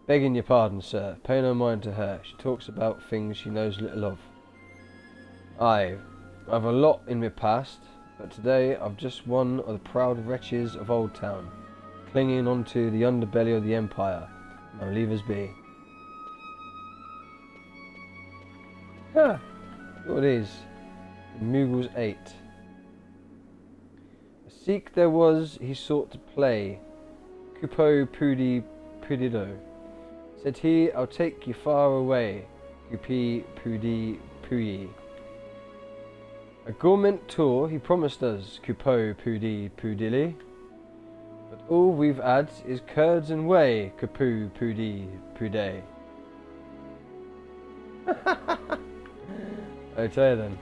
Begging your pardon, sir. Pay no mind to her. She talks about things she knows little of. I've a lot in my past, but today I've just one of the proud wretches of Old Town, clinging onto the underbelly of the Empire. Now leave us be. Ah, what it is. The Mughals 8. A Sikh there was, he sought to play. Kupo Pudi Pudido. Said he, I'll take you far away. Kupi Pudi Puyi. A government tour he promised us, Kupo Pudi Pudili. But all we've had is curds and whey, Kupu Pudi Pude. I tell you then.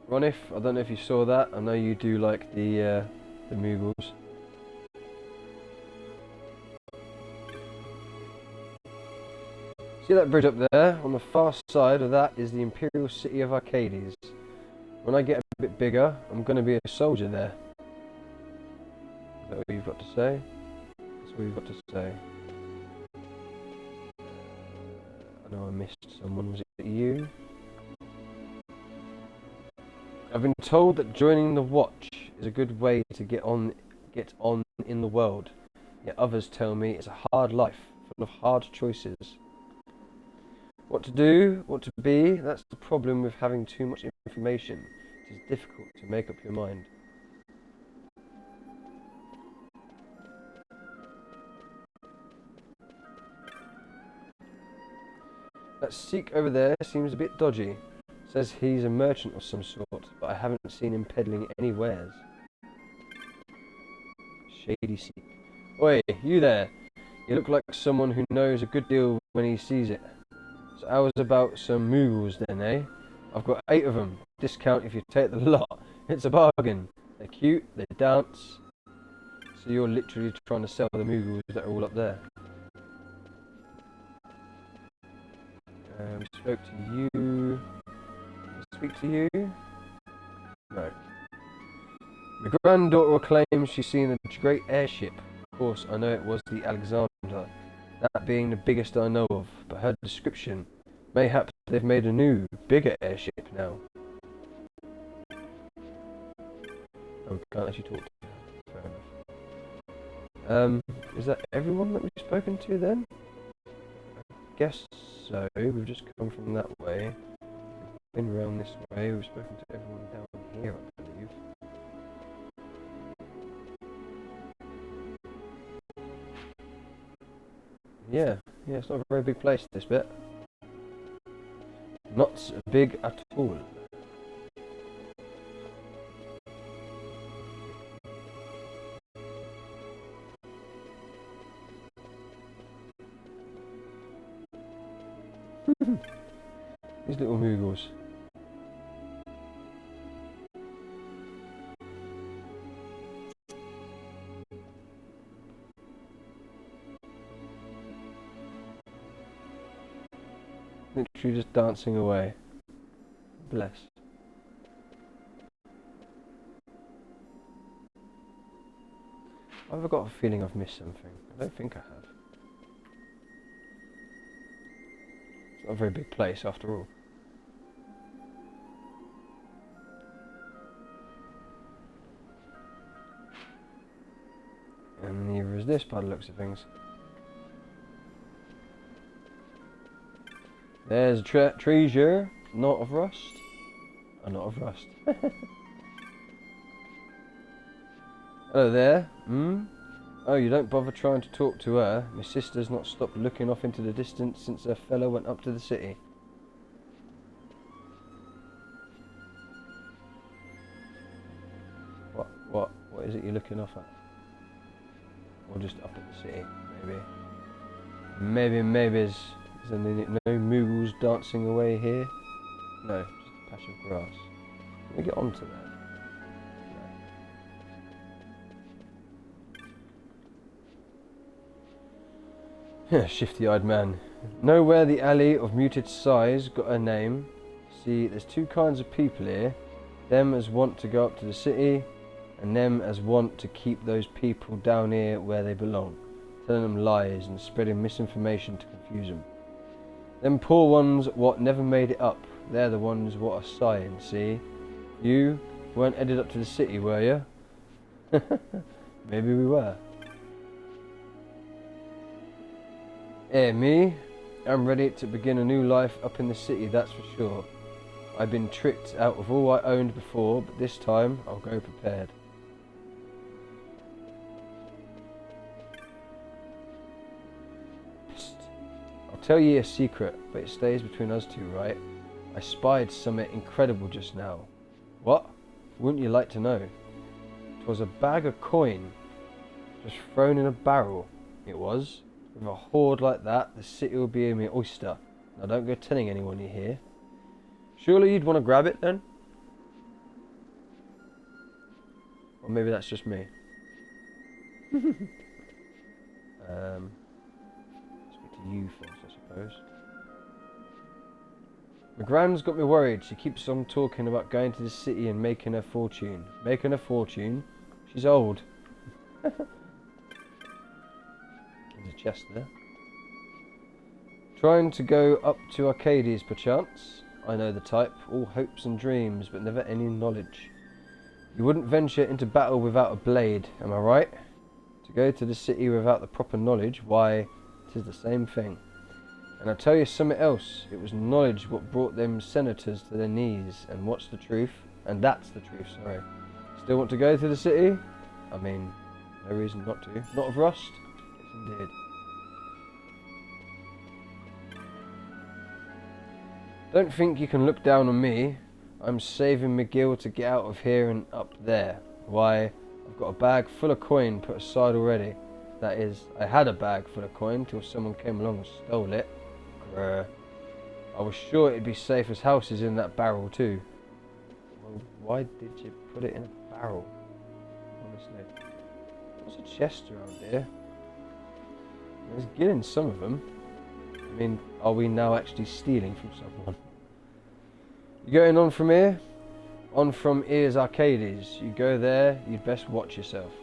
Ronif, I don't know if you saw that. I know you do like the Mughals. See that bridge up there? On the far side of that is the Imperial City of Arcades. When I get a bit bigger, I'm going to be a soldier there. Is that what you've got to say? That's what you've got to say. I know I missed someone. Was it you? I've been told that joining the Watch is a good way to get on in the world. Yet others tell me it's a hard life, full of hard choices. What to do, what to be, that's the problem with having too much information. It is difficult to make up your mind. That Sikh over there seems a bit dodgy. Says he's a merchant of some sort, but I haven't seen him peddling any wares. Shady Sikh. Oi, you there. You look like someone who knows a good deal when he sees it. So I was about some Mughals then, eh? I've got 8 of them. Discount if you take the lot. It's a bargain. They're cute, they dance. So you're literally trying to sell the Mughals that are all up there. We spoke to you. Speak to you? No. My granddaughter claims she's seen a great airship. Of course, I know it was the Alexander. That being the biggest I know of, but her description. Mayhaps they've made a new, bigger airship now. Oh, can't actually talk to her. Fair enough. Is that everyone that we've spoken to then? guess so. We've just come from that way. Been around this way. We've spoken to everyone down here, I believe. Yeah, it's not a very big place, this bit. Not big at all. These little Moogles. Literally just dancing away. Bless. I've got a feeling I've missed something. I don't think I have. It's not a very big place after all. And neither is this by the looks of things. There's a treasure, not of rust. Oh, not of rust. Hello there. Oh, you don't bother trying to talk to her. My sister's not stopped looking off into the distance since her fellow went up to the city. What is it you're looking off at? Or just up at the city, maybe. Maybe. Is there no Moogles dancing away here? No, just a patch of grass. Let me get onto that. No. Shifty-eyed man. Know where the alley of muted sighs got her name? See, there's two kinds of people here. Them as want to go up to the city, and them as want to keep those people down here where they belong, telling them lies and spreading misinformation to confuse them. Them poor ones what never made it up, they're the ones what are sighing, see? You weren't headed up to the city, were you? Maybe we were. Me? I'm ready to begin a new life up in the city, that's for sure. I've been tricked out of all I owned before, but this time I'll go prepared. Tell ye a secret, but it stays between us two, right? I spied something incredible just now. What? Wouldn't you like to know? 'Twas a bag of coin, just thrown in a barrel. It was. With a hoard like that, the city will be my oyster. Now don't go telling anyone you hear. Surely you'd want to grab it then? Or maybe that's just me. Speak to you first, I suppose. My gran's got me worried. She keeps on talking about going to the city and making her fortune. Making her fortune? She's old. There's a chest there. Trying to go up to Arcades, perchance? I know the type. All hopes and dreams, but never any knowledge. You wouldn't venture into battle without a blade, am I right? To go to the city without the proper knowledge, why, 'tis the same thing. And I'll tell you something else. It was knowledge what brought them senators to their knees. And what's the truth? And that's the truth, sorry. Still want to go to the city? I mean, no reason not to. Not of rust? Yes, indeed. Don't think you can look down on me. I'm saving McGill to get out of here and up there. Why, I've got a bag full of coin put aside already. That is, I had a bag full of coin till someone came along and stole it. Grr. I was sure it'd be safe as houses in that barrel too. Well, why did you put it in a barrel? Honestly. There's a chest around here. There's gin in some of them. I mean, are we now actually stealing from someone? You going on from here? On from here's Arcades. You go there, you'd best watch yourself.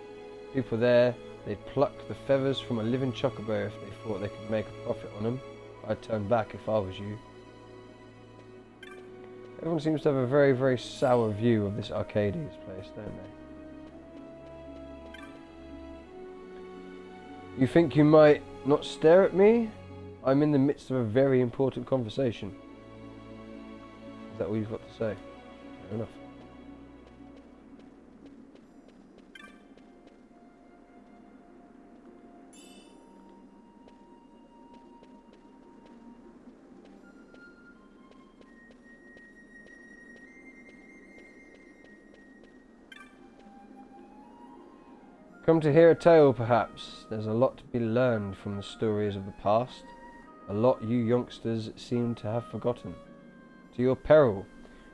People there, they'd pluck the feathers from a living chocobo if they thought they could make a profit on them. I'd turn back if I was you. Everyone seems to have a very, very sour view of this Arcades place, don't they? You think you might not stare at me? I'm in the midst of a very important conversation. Is that all you've got to say? Fair enough. Come to hear a tale, perhaps. There's a lot to be learned from the stories of the past. A lot you youngsters seem to have forgotten. To your peril,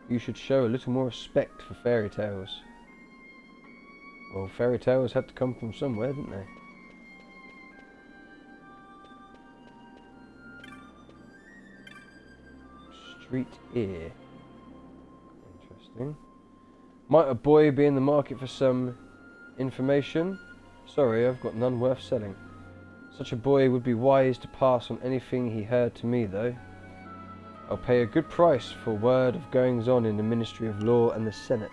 you should show a little more respect for fairy tales. Well, fairy tales had to come from somewhere, didn't they? Street ear. Interesting. Might a boy be in the market for some information? Sorry, I've got none worth selling. Such a boy would be wise to pass on anything he heard to me, though. I'll pay a good price for word of goings on in the Ministry of Law and the Senate.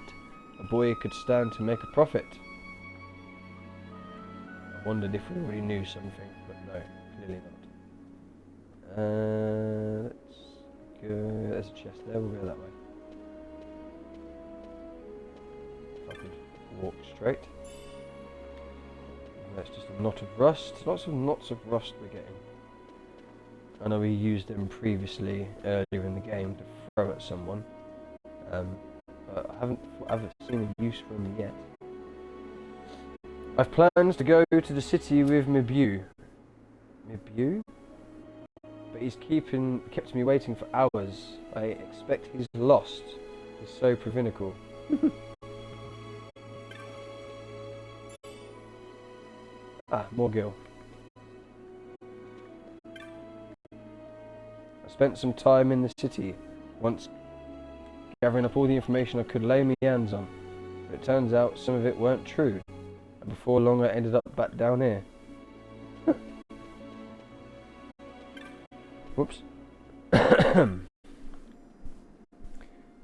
A boy could stand to make a profit. I wondered if we already knew something, but no, clearly not. Let's go. There's a chest there, we'll go that way. If I could walk straight. That's just a knot of rust. Lots of knots of rust we're getting. I know we used them previously earlier in the game to throw at someone, but I haven't seen a use for them yet. I've plans to go to the city with Mibu. Mibu? But he's kept me waiting for hours. I expect he's lost. He's so provinical. Ah, more Gil. I spent some time in the city, once gathering up all the information I could lay my hands on, but it turns out some of it weren't true, and before long I ended up back down here. Whoops. The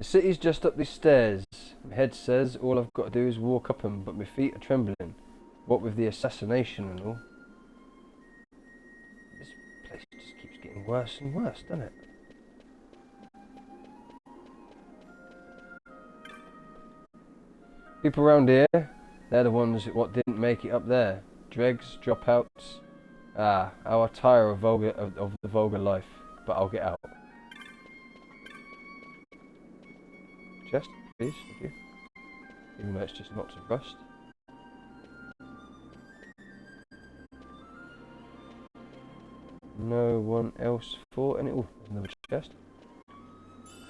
city's just up these stairs. My head says all I've got to do is walk up them, but my feet are trembling. What with the assassination and all. This place just keeps getting worse and worse, doesn't it? People around here, they're the ones what didn't make it up there. Dregs, dropouts. Ah, how I tire of the vulgar life. But I'll get out. Chest, please, thank you. Even though it's just knots of rust. No one else for any. Oh, there's another chest.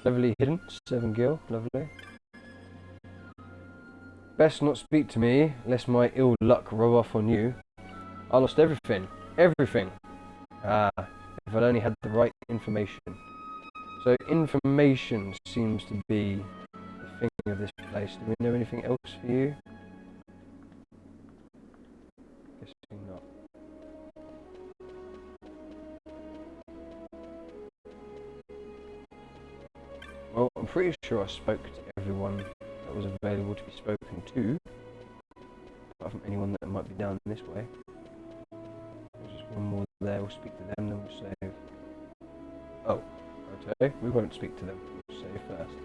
Cleverly hidden, 7 gil, lovely. Best not speak to me, lest my ill luck rub off on you. I lost everything. Everything. Ah, if I'd only had the right information. So information seems to be the thing of this place. Do we know anything else for you? Guessing not. Well, I'm pretty sure I spoke to everyone that was available to be spoken to. Apart from anyone that might be down this way. There's just one more there, we'll speak to them, then we'll save. Oh, okay, we won't speak to them, we'll save first.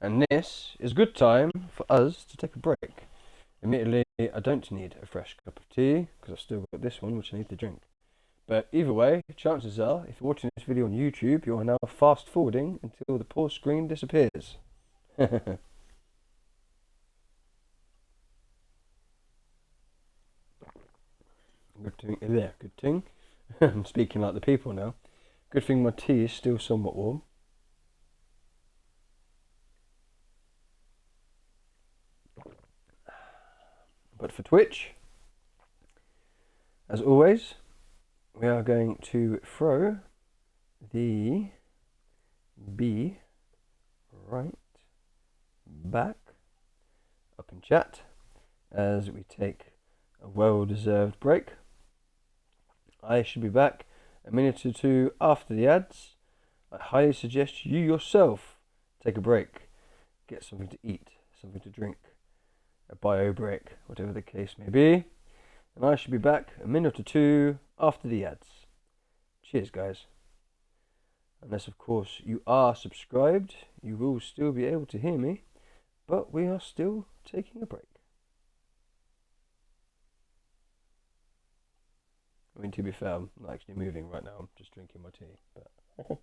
And this is a good time for us to take a break. Admittedly, I don't need a fresh cup of tea, because I've still got this one which I need to drink. But either way, chances are, if you're watching this video on YouTube, you are now fast forwarding until the poor screen disappears. Good thing, yeah, good thing. I'm speaking like the people now. Good thing my tea is still somewhat warm. But for Twitch, as always, we are going to throw the B right back up in chat as we take a well-deserved break. I should be back a minute or two after the ads, I highly suggest you yourself take a break, get something to eat, something to drink, a bio break, whatever the case may be, and I shall be back a minute or two after the ads. Cheers, guys. Unless, of course, you are subscribed, you will still be able to hear me, but we are still taking a break. I mean, to be fair, I'm not actually moving right now, I'm just drinking my tea, but...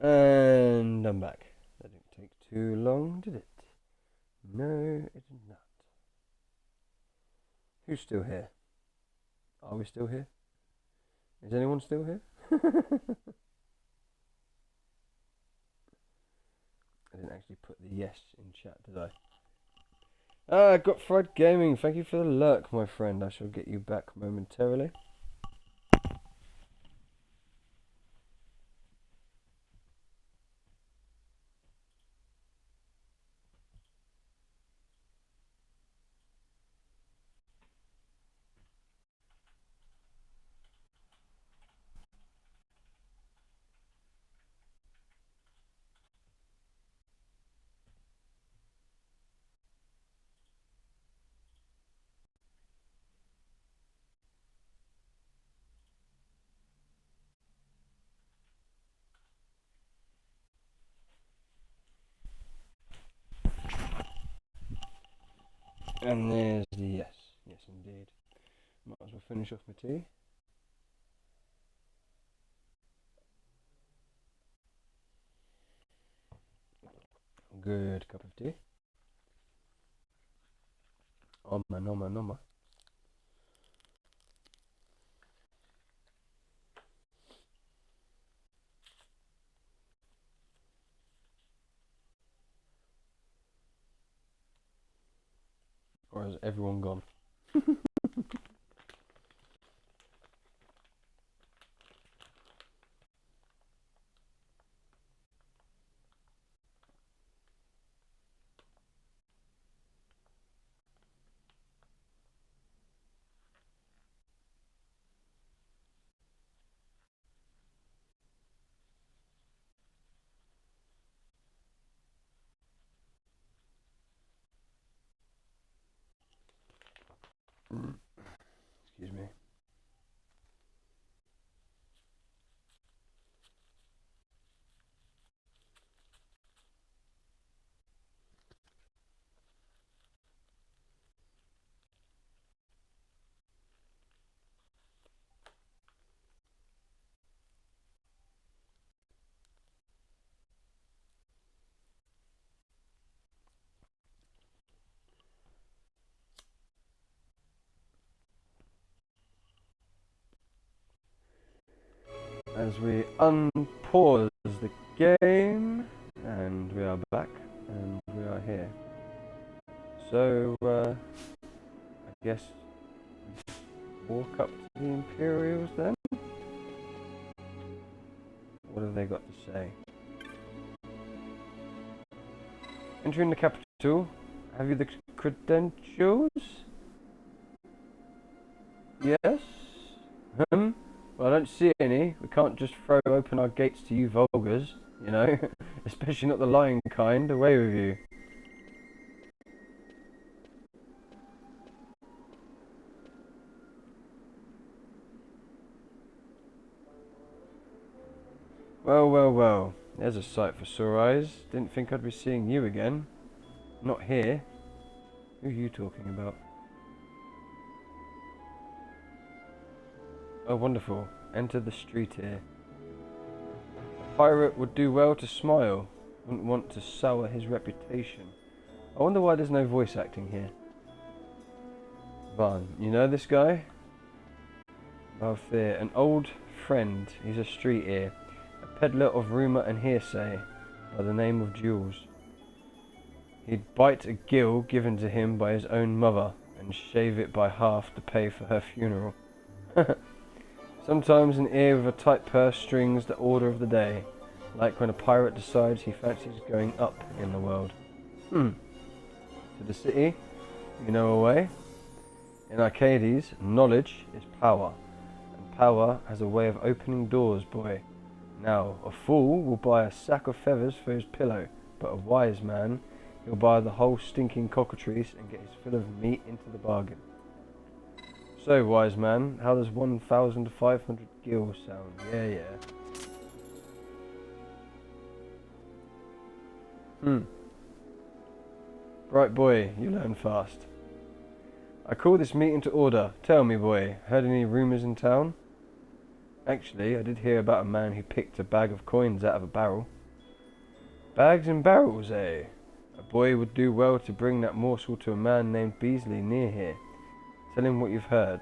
And I'm back. That didn't take too long, did it? No, it did not. Who's still here? Are we still here? Is anyone still here? I didn't actually put the yes in chat, did I? Ah, got Fried Gaming. Thank you for the lurk, my friend. I shall get you back momentarily. And there's the yes. Yes, indeed. Might as well finish off my tea. Good cup of tea. Oma, noma, noma. Or has everyone gone? Excuse me. As we unpause the game, and we are back, and we are here. So, I guess we walk up to the Imperials then? What have they got to say? Entering the capital, have you the credentials? Yes? Well, I don't see any. We can't just throw open our gates to you vulgars, you know? Especially not the lying kind. Away with you. Well, well, well. There's a sight for sore eyes. Didn't think I'd be seeing you again. Not here. Who are you talking about? Oh, wonderful. Enter the street here. A pirate would do well to smile. Wouldn't want to sour his reputation. I wonder why there's no voice acting here. Van, you know this guy? Valthier, an old friend. He's a street ear. A peddler of rumour and hearsay by the name of Jules. He'd bite a gill given to him by his own mother and shave it by half to pay for her funeral. Sometimes an ear with a tight purse strings the order of the day, like when a pirate decides he fancies going up in the world. To the city, you know a way? In Arcades, knowledge is power, and power has a way of opening doors, boy. Now, a fool will buy a sack of feathers for his pillow, but a wise man, he'll buy the whole stinking cockatrice and get his fill of meat into the bargain. So, wise man, how does 1,500 gil sound? Yeah. Bright boy, you learn fast. I call this meeting to order. Tell me, boy, heard any rumours in town? Actually, I did hear about a man who picked a bag of coins out of a barrel. Bags and barrels, eh? A boy would do well to bring that morsel to a man named Beasley near here. Tell him what you've heard.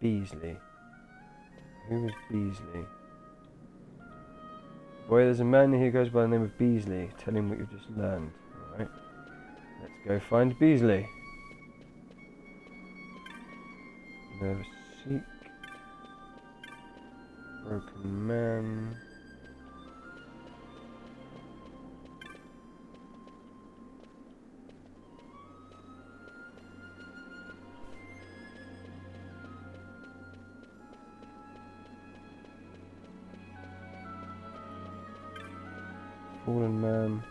Beasley. Who is Beasley? Boy, there's a man here who goes by the name of Beasley. Tell him what you've just learned. Alright. Let's go find Beasley. Nervous Seek. Broken Man. Fallen Man.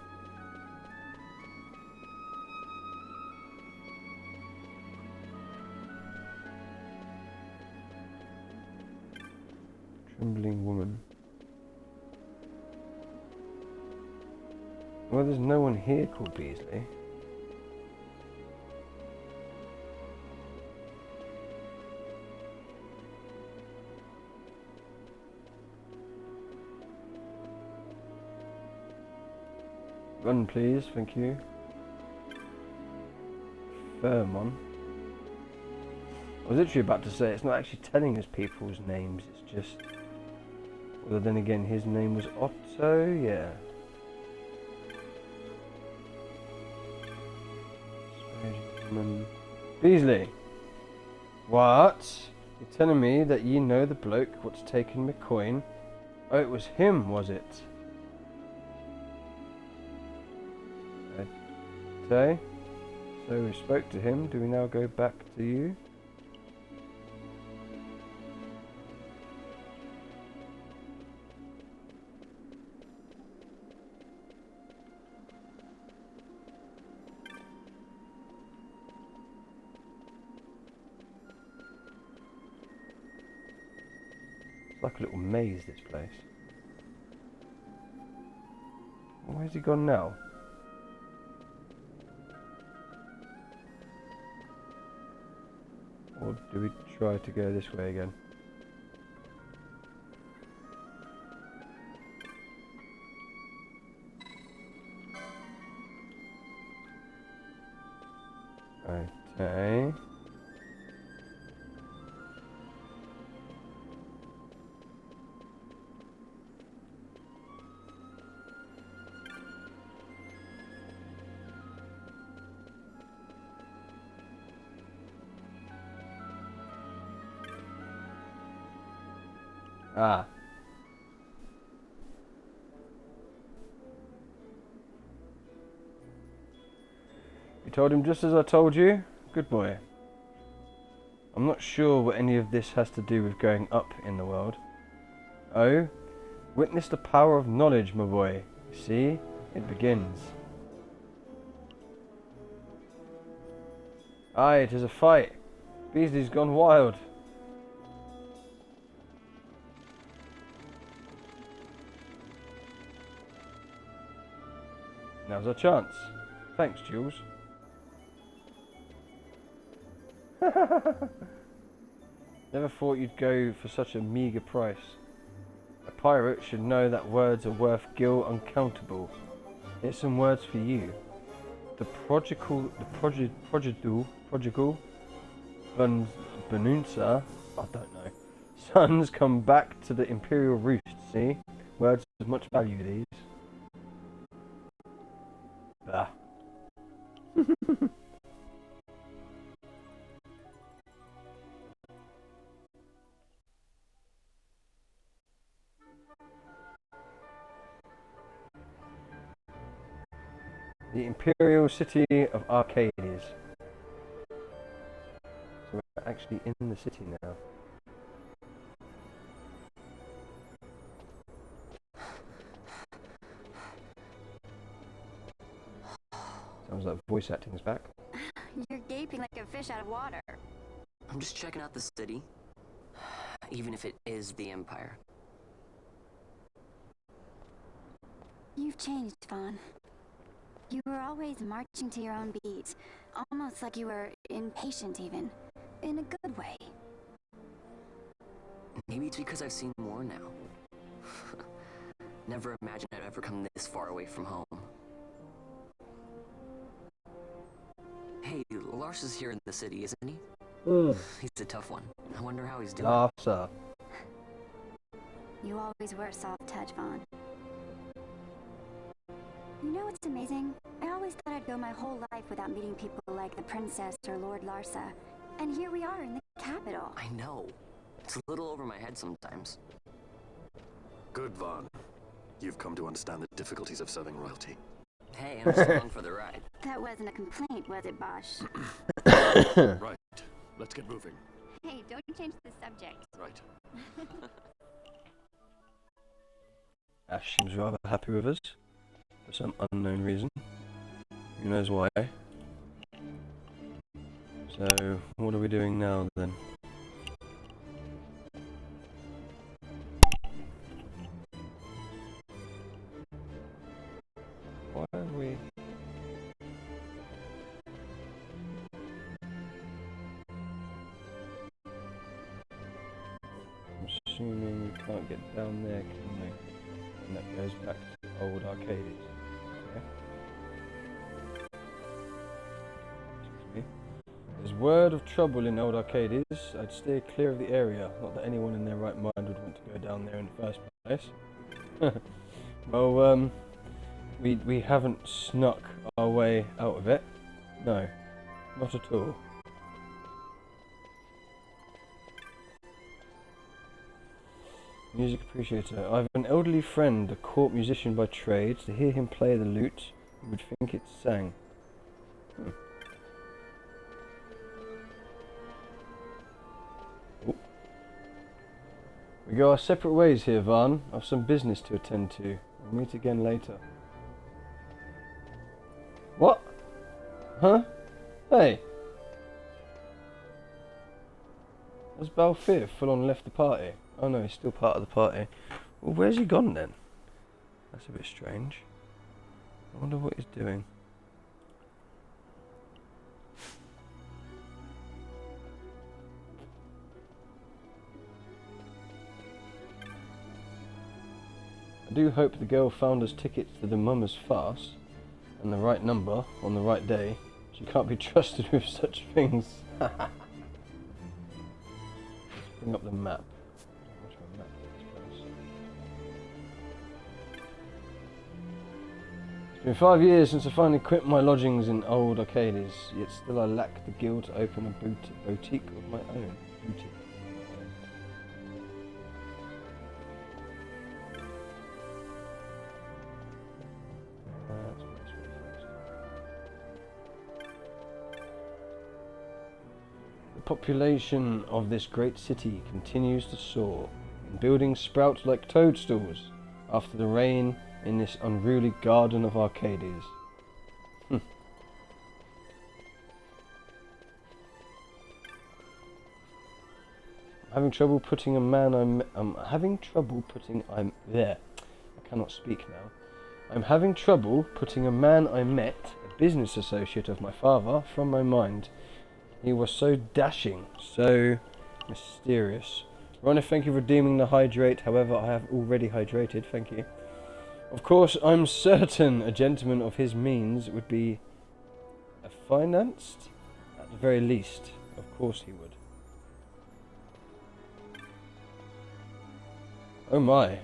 Trembling Woman. Well, there's no one here called Beasley. Run, please, thank you. Fairmont. I was literally about to say, it's not actually telling us people's names, it's just... Well, then again, his name was Otto, yeah. Beasley! What? You're telling me that you know the bloke what's taken my coin? Oh, it was him, was it? Okay. So we spoke to him. Do we now go back to you? It's like a little maze, this place. Where's he gone now? Or do we try to go this way again? Okay. Ah. You told him just as I told you? Good boy. I'm not sure what any of this has to do with going up in the world. Oh? Witness the power of knowledge, my boy. See? It begins. Aye, it is a fight. Beasley's gone wild. Now's our chance. Thanks, Jules. Never thought you'd go for such a meagre price. A pirate should know that words are worth gil uncountable. Here's some words for you. The prodigal Benunsa, I don't know. Sons come back to the imperial roost, see? Words of much value, these. Bah. The imperial city of Arcades. So we're actually in the city now. Sounds like voice acting's back. You're gaping like a fish out of water. I'm just checking out the city. Even if it is the Empire. You've changed, Vaughn. You were always marching to your own beat. Almost like you were impatient even. In a good way. Maybe it's because I've seen more now. Never imagined I'd ever come this far away from home. Hey, Lars is here in the city, isn't he? He's a tough one. I wonder how he's doing. Larsa. You always were soft touch, Vaughn. You know what's amazing? I always thought I'd go my whole life without meeting people like the Princess or Lord Larsa. And here we are in the capital. I know. It's a little over my head sometimes. Good, Vaughn. You've come to understand the difficulties of serving royalty. Hey, I'm still along for the ride. That wasn't a complaint, was it, Bosch? Right. Let's get moving. Hey, don't change the subject. Right. Ash seems rather happy with us. For some unknown reason. Who knows why? So, what are we doing now then? Why? assuming we can't get down there, can we? And that goes back to old Arcades. Okay. There's word of trouble in old Arcades. I'd steer clear of the area. Not that anyone in their right mind would want to go down there in the first place. Well, we haven't snuck our way out of it. No, not at all. Music appreciator. I have an elderly friend, a court musician by trade. To hear him play the lute, you would think it sang. We go our separate ways here, Vaan. I've some business to attend to. We'll meet again later. What? Huh? Hey! Has Balfir full on left the party? Oh no, he's still part of the party. Well, where's he gone then? That's a bit strange. I wonder what he's doing. I do hope the girl found us tickets to the Mummers Farce and the right number on the right day. She can't be trusted with such things. Let's bring up the map. What's my map for this place? It's been 5 years since I finally quit my lodgings in old Arcades, yet still I lack the gil to open a boutique of my own. Boutique. The population of this great city continues to soar, and buildings sprout like toadstools after the rain in this unruly garden of Arcades. I'm having trouble putting a man I'm having trouble putting I cannot speak now. I'm having trouble putting a man I met, a business associate of my father, from my mind. He was so dashing, so mysterious. Ronna, thank you for redeeming the hydrate. However, I have already hydrated, thank you. Of course, I'm certain a gentleman of his means would be financed, at the very least. Of course he would. Oh my.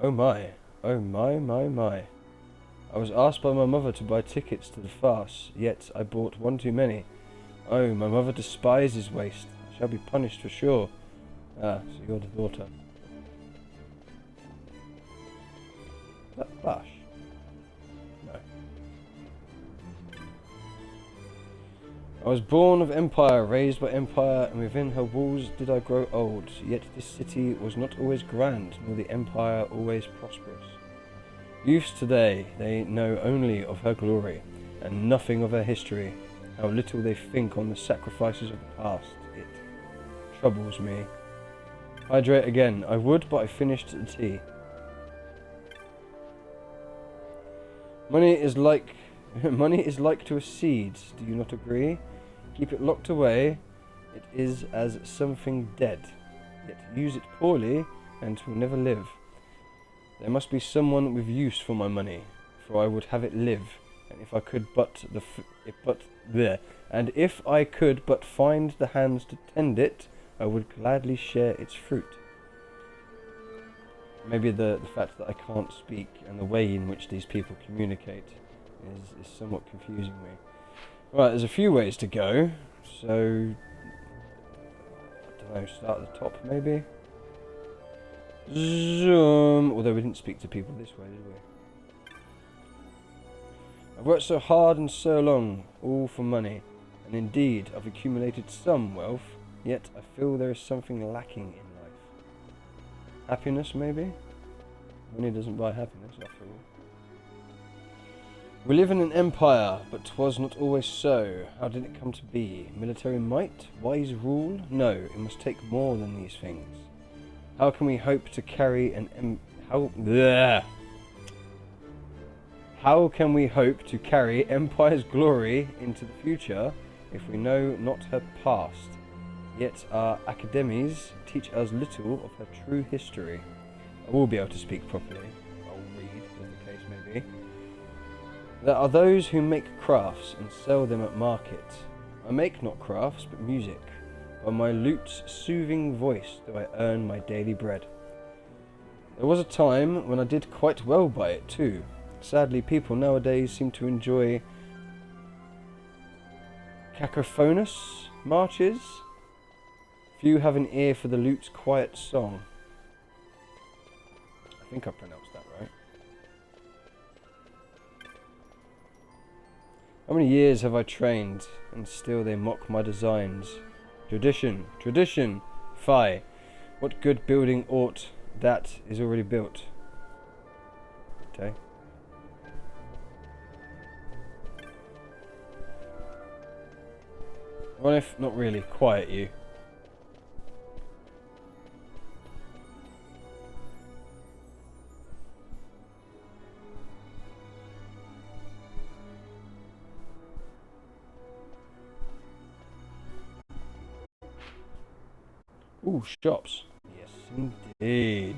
Oh my. Oh my. I was asked by my mother to buy tickets to the farce, yet I bought one too many. Oh, my mother despises waste. I shall be punished for sure. Ah, so you're the daughter. Is that Bash? No. I was born of Empire, raised by Empire, and within her walls did I grow old. Yet this city was not always grand, nor the Empire always prosperous. Youths today, they know only of her glory, and nothing of her history. How little they think on the sacrifices of the past. It troubles me. Hydrate again. I would, but I finished the tea. Money is like to a seed. Do you not agree? Keep it locked away. It is as something dead. Yet use it poorly, and it will never live. There must be someone with use for my money, for I would have it live. And if I could but find the hands to tend it, I would gladly share its fruit. Maybe the fact that I can't speak and the way in which these people communicate is somewhat confusing me. Right, there's a few ways to go, so I don't know, start at the top maybe? Zoom! Although we didn't speak to people this way, did we? I've worked so hard and so long, all for money, and indeed I've accumulated some wealth, yet I feel there is something lacking in life. Happiness, maybe? Money doesn't buy happiness, after all. We live in an empire, but 'twas not always so. How did it come to be? Military might? Wise rule? No, it must take more than these things. How can we hope to carry How can we hope to carry Empire's glory into the future if we know not her past? yet our academies teach us little of her true history. I will be able to speak properly. I'll read, as the case may be. There are those who make crafts and sell them at market. I make not crafts, but music. By my lute's soothing voice do I earn my daily bread. There was a time when I did quite well by it too. Sadly, people nowadays seem to enjoy cacophonous marches. Few have an ear for the lute's quiet song. I think I pronounced that right. How many years have I trained, and still they mock my designs? Tradition, tradition, fie! What good building aught that is already built? Okay. Well, if not really, quiet you. Ooh, shops. Yes, indeed.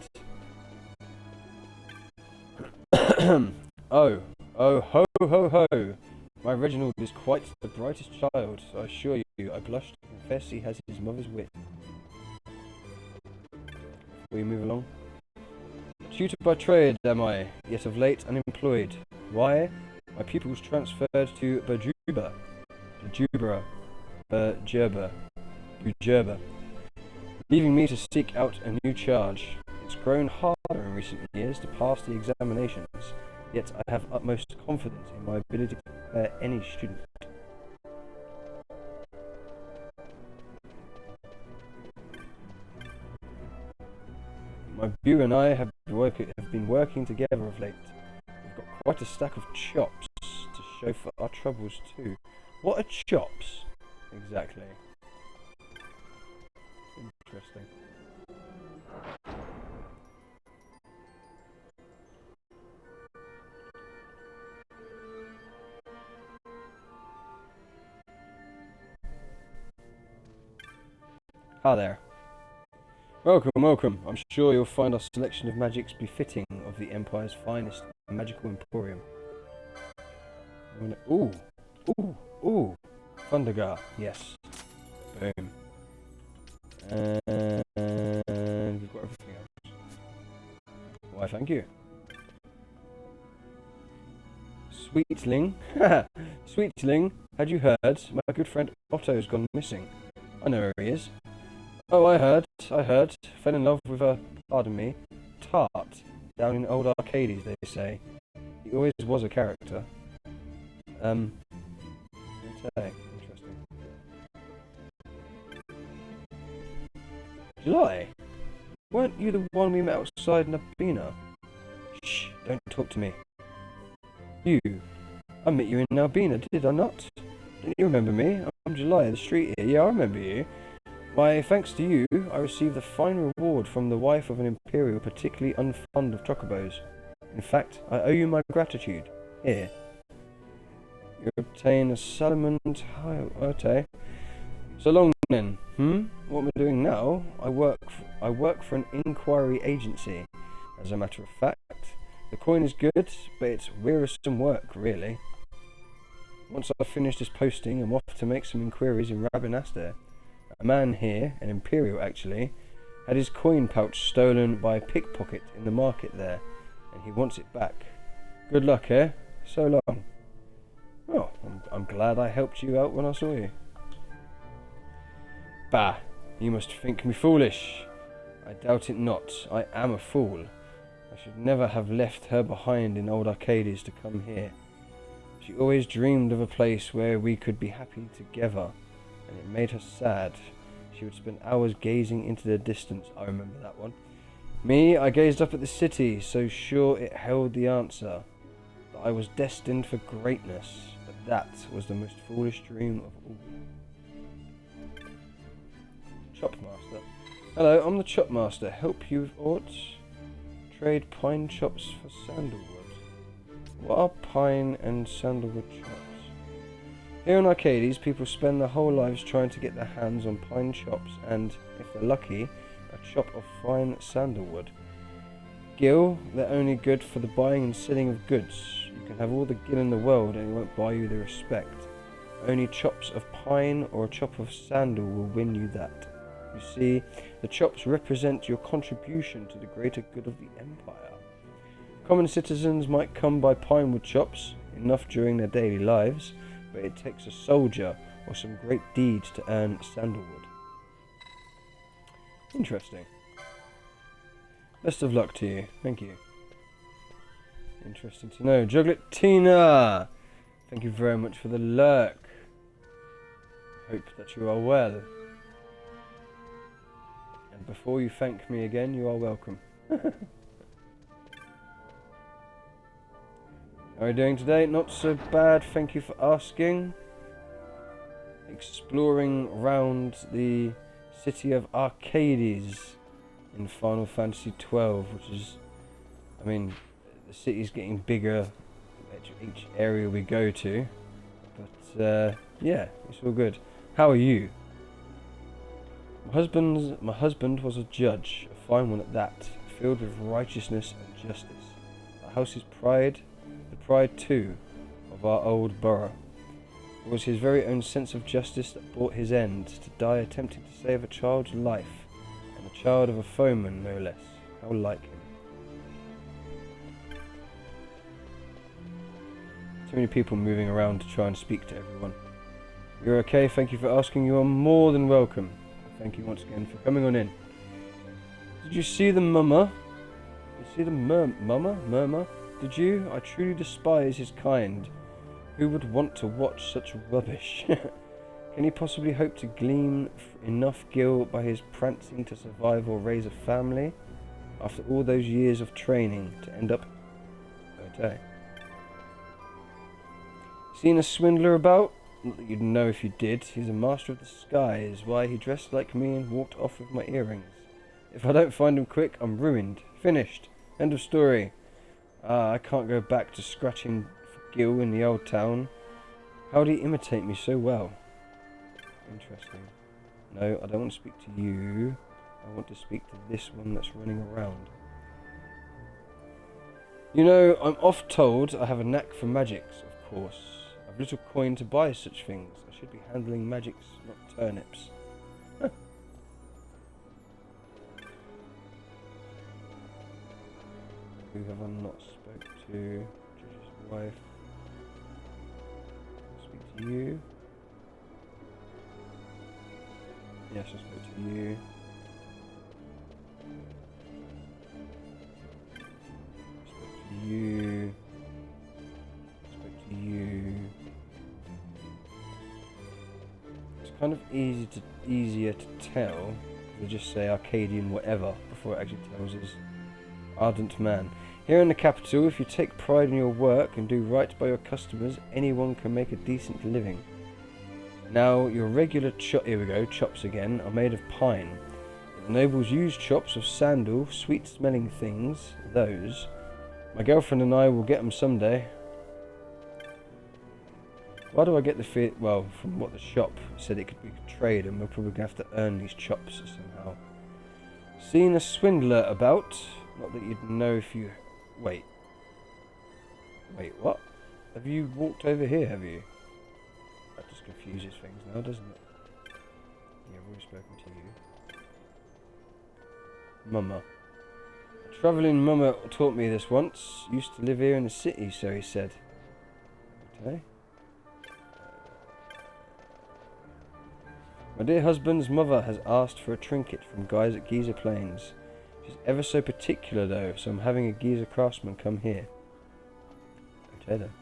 Oh, ho, ho, ho. My Reginald is quite the brightest child, I assure you. I blush to confess he has his mother's wit. Will you move along? Tutor by trade am I, yet of late unemployed. Why? My pupils transferred to Bujuba, leaving me to seek out a new charge. It's grown harder in recent years to pass the examinations, yet I have utmost confidence in my ability to prepare any student. My beau and I have been working together of late. We've got quite a stack of chops to show for our troubles too. What are chops, exactly? Interesting. Hi there. Welcome, welcome. I'm sure you'll find our selection of magics befitting of the Empire's finest magical emporium. Ooh, ooh, ooh. Thundergar, yes. Boom. And we've got everything else. Why, thank you. Sweetling. Sweetling, had you heard? My good friend Otto's gone missing. I know where he is. Oh, I heard. Fell in love with a, pardon me, tart, down in old Arcades, they say. He always was a character. Okay, interesting. July? Weren't you the one we met outside Nabina? Shh, don't talk to me. You? I met you in Nabina, did I not? Don't you remember me? I'm July, the street here. Yeah, I remember you. Why, thanks to you, I received a fine reward from the wife of an Imperial particularly unfond of chocobos. In fact, I owe you my gratitude. Here. You obtain a Salomon tile. Okay. So long then. What am I doing now? I work for an inquiry agency. As a matter of fact, the coin is good, but it's wearisome work, really. Once I've finished this posting, I'm off to make some inquiries in Rabinaster. A man here, an Imperial actually, had his coin pouch stolen by a pickpocket in the market there, and he wants it back. Good luck, eh? So long. Oh, I'm glad I helped you out when I saw you. Bah, you must think me foolish. I doubt it not. I am a fool. I should never have left her behind in old Arcades to come here. She always dreamed of a place where we could be happy together, and it made her sad. She would spend hours gazing into the distance. I remember that one. Me, I gazed up at the city, so sure it held the answer. That I was destined for greatness, but that was the most foolish dream of all. Chopmaster. Hello, I'm the Chopmaster. Help you with aught? Trade pine chops for sandalwood. What are pine and sandalwood chops? Here in Arcades, people spend their whole lives trying to get their hands on pine chops and, if they're lucky, a chop of fine sandalwood. Gil, they're only good for the buying and selling of goods. You can have all the gil in the world and it won't buy you the respect. Only chops of pine or a chop of sandal will win you that. You see, the chops represent your contribution to the greater good of the Empire. Common citizens might come by pinewood chops, enough during their daily lives, but it takes a soldier or some great deeds to earn sandalwood. Interesting. Best of luck to you. Thank you. Interesting to know. Jugletina! Thank you very much for the lurk. Hope that you are well. And before you thank me again, you are welcome. How are you doing today? Not so bad, thank you for asking. Exploring around the city of Arcades in Final Fantasy XII, which is, I mean, the city's getting bigger each area we go to, but yeah, it's all good. How are you? My husband was a judge, a fine one at that, filled with righteousness and justice. Our house is pride, the pride too, of our old borough. It was his very own sense of justice that brought his end, to die attempting to save a child's life, and the child of a foeman, no less. How like him. Too many people moving around to try and speak to everyone. You're okay, thank you for asking. You are more than welcome. Thank you once again for coming on in. Did you see the mummer? Did you see the murmur? Did you? I truly despise his kind. Who would want to watch such rubbish? Can he possibly hope to glean enough gil by his prancing to survive or raise a family? After all those years of training to end up... Okay. Seen a swindler about? Not that you'd know if you did. He's a master of the skies. Why, he dressed like me and walked off with my earrings. If I don't find him quick, I'm ruined. Finished. End of story. I can't go back to scratching for gil in the old town. How'd he imitate me so well? Interesting. No, I don't want to speak to you. I want to speak to this one that's running around. You know, I'm oft told I have a knack for magics, of course. I've little coin to buy such things. I should be handling magics, not turnips. Huh. Who have I not spoke to? Judge's wife. Speak to you. Yes, I spoke to you. Spoke to you. Spoke to you. It's kind of easier to tell if we just say Arcadian whatever before it actually tells us ardent man. Here in the capital, if you take pride in your work and do right by your customers, anyone can make a decent living. Now, your regular chops again, are made of pine. The nobles use chops of sandal, sweet-smelling things, those. My girlfriend and I will get them someday. Why do I get the fear? Well, from what the shop said, it could be trade, and we're probably going to have to earn these chops somehow. Seen a swindler about? Not that you'd know if you... Wait, what? Have you walked over here, have you? That just confuses things now, doesn't it? Yeah, I've already spoken to you. Mama. A travelling mama taught me this once. Used to live here in the city, so he said. Okay. My dear husband's mother has asked for a trinket from guys at Giza Plains. She's ever so particular though, so I'm having a Giza craftsman come here. Okay then.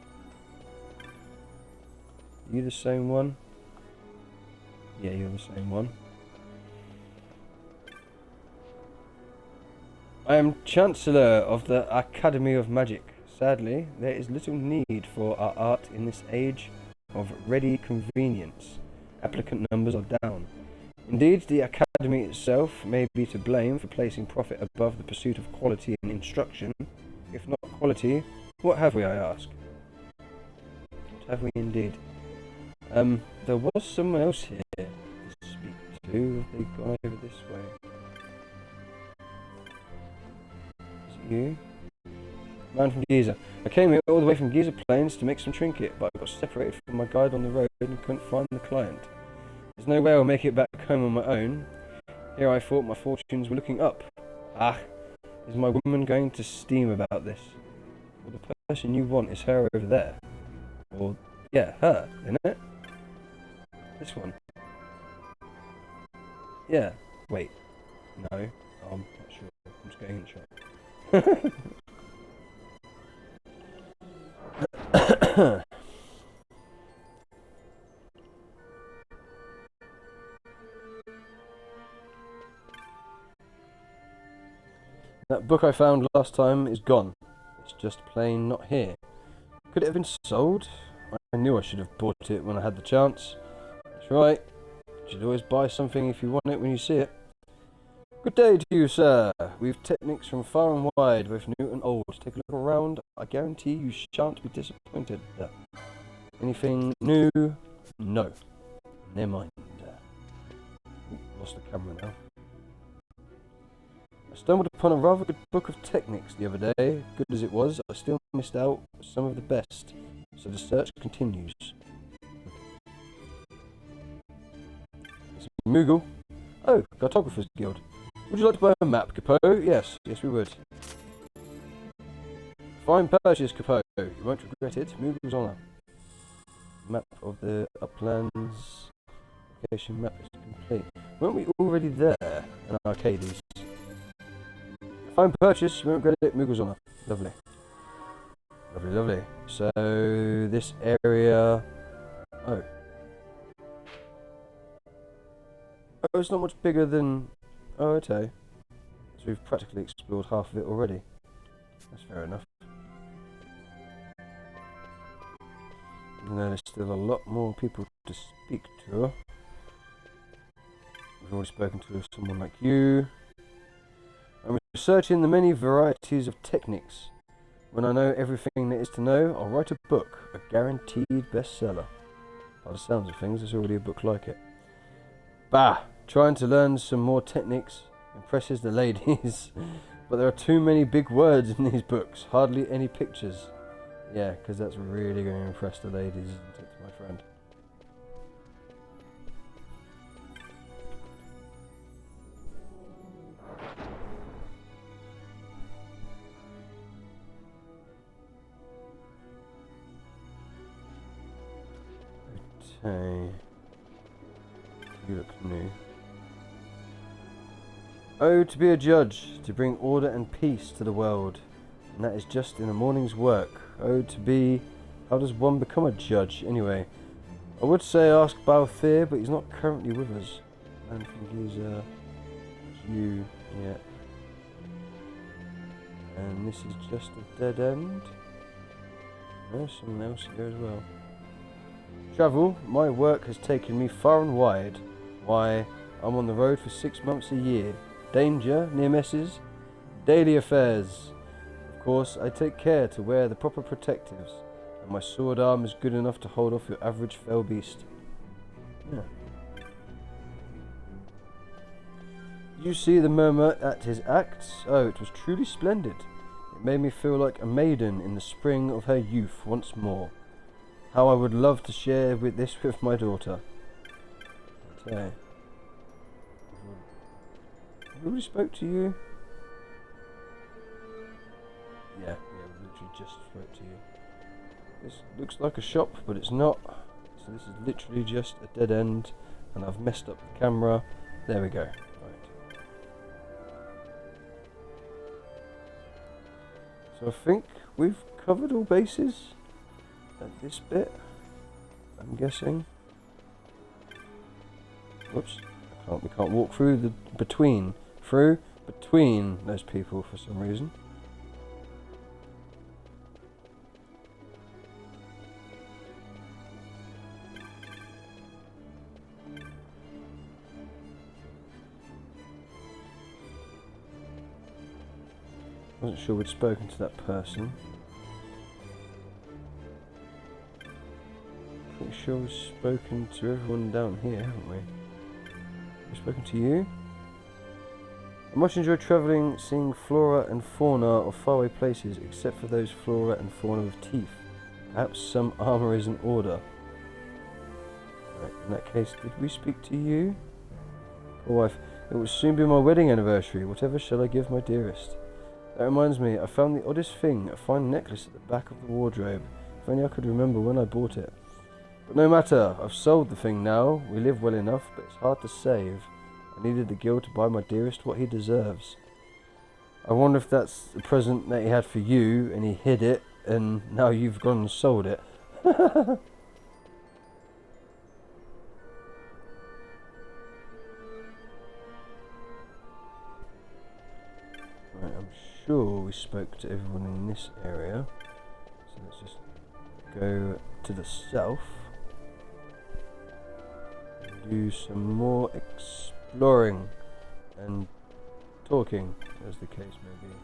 You the same one? Yeah, you're the same one. I am Chancellor of the Academy of Magic. Sadly, there is little need for our art in this age of ready convenience. Applicant numbers are down. Indeed, the Academy itself may be to blame for placing profit above the pursuit of quality in instruction. If not quality, what have we, I ask? What have we indeed? There was someone else here to speak to. Have they gone over this way? Is it you? Man from Giza. I came here all the way from Giza Plains to make some trinket, but I got separated from my guide on the road and couldn't find the client. There's no way I'll make it back home on my own. Here I thought my fortunes were looking up. Ah, is my woman going to steam about this? Well, the person you want is her over there. Or, yeah, her, isn't it? This one. Yeah. Wait. No. I'm not sure. I'm just getting in the shot. That book I found last time is gone. It's just plain not here. Could it have been sold? I knew I should have bought it when I had the chance. That's right. You should always buy something if you want it when you see it. Good day to you, sir. We've techniques from far and wide, both new and old. Take a look around. I guarantee you shan't be disappointed. Anything new? No. Never mind. Lost the camera now. I stumbled upon a rather good book of techniques the other day. Good as it was, I still missed out some of the best. So the search continues. It's Moogle. Oh, Cartographers Guild. Would you like to buy a map, Capo? Yes, we would. Fine purchase, Capo. You won't regret it. Moogle's honour. Map of the uplands. Location map is complete. Weren't we already there? An Arcades. Fine purchase, you won't regret it. Moogle's honour. Lovely. Lovely. So, this area... Oh, it's not much bigger than... Oh, okay. So we've practically explored half of it already. That's fair enough. Even though there's still a lot more people to speak to. We've already spoken to someone like you. I'm researching the many varieties of techniques. When I know everything there is to know, I'll write a book, a guaranteed bestseller. By the sounds of things, there's already a book like it. Bah! Trying to learn some more techniques impresses the ladies, but there are too many big words in these books, hardly any pictures. Yeah, because that's really going to impress the ladies, isn't it, my friend? Okay. You look new. Oh, to be a judge, to bring order and peace to the world. And that is just in a morning's work. Oh, to be... How does one become a judge, anyway? I would say ask Balthier, but he's not currently with us. I don't think he's, you yet. And this is just a dead end. There's someone else here as well. Travel, my work has taken me far and wide. Why, I'm on the road for 6 months a year. Danger, near misses, daily affairs. Of course, I take care to wear the proper protectives, and my sword arm is good enough to hold off your average fell beast. Yeah. Did you see the murmur at his acts? Oh, it was truly splendid. It made me feel like a maiden in the spring of her youth once more. How I would love to share this with my daughter. Okay. Who already spoke to you? Yeah, we literally just spoke to you. This looks like a shop, but it's not. So this is literally just a dead end, and I've messed up the camera. There we go. Right. So I think we've covered all bases at this bit, I'm guessing. Whoops. We can't walk through the between those people for some reason. Wasn't sure we'd spoken to that person. Pretty sure we've spoken to everyone down here, haven't we? We've spoken to you? I much enjoy travelling, seeing flora and fauna of faraway places, except for those flora and fauna with teeth. Perhaps some armour is in order. Right, in that case, did we speak to you? Poor wife, it will soon be my wedding anniversary. Whatever shall I give my dearest? That reminds me, I found the oddest thing, a fine necklace at the back of the wardrobe. If only I could remember when I bought it. But no matter, I've sold the thing now. We live well enough, but it's hard to save. I needed the gil to buy my dearest what he deserves. I wonder if that's the present that he had for you, and he hid it, and now you've gone and sold it. Right, I'm sure we spoke to everyone in this area. So let's just go to the south. Do some more exploring and talking, as the case may be.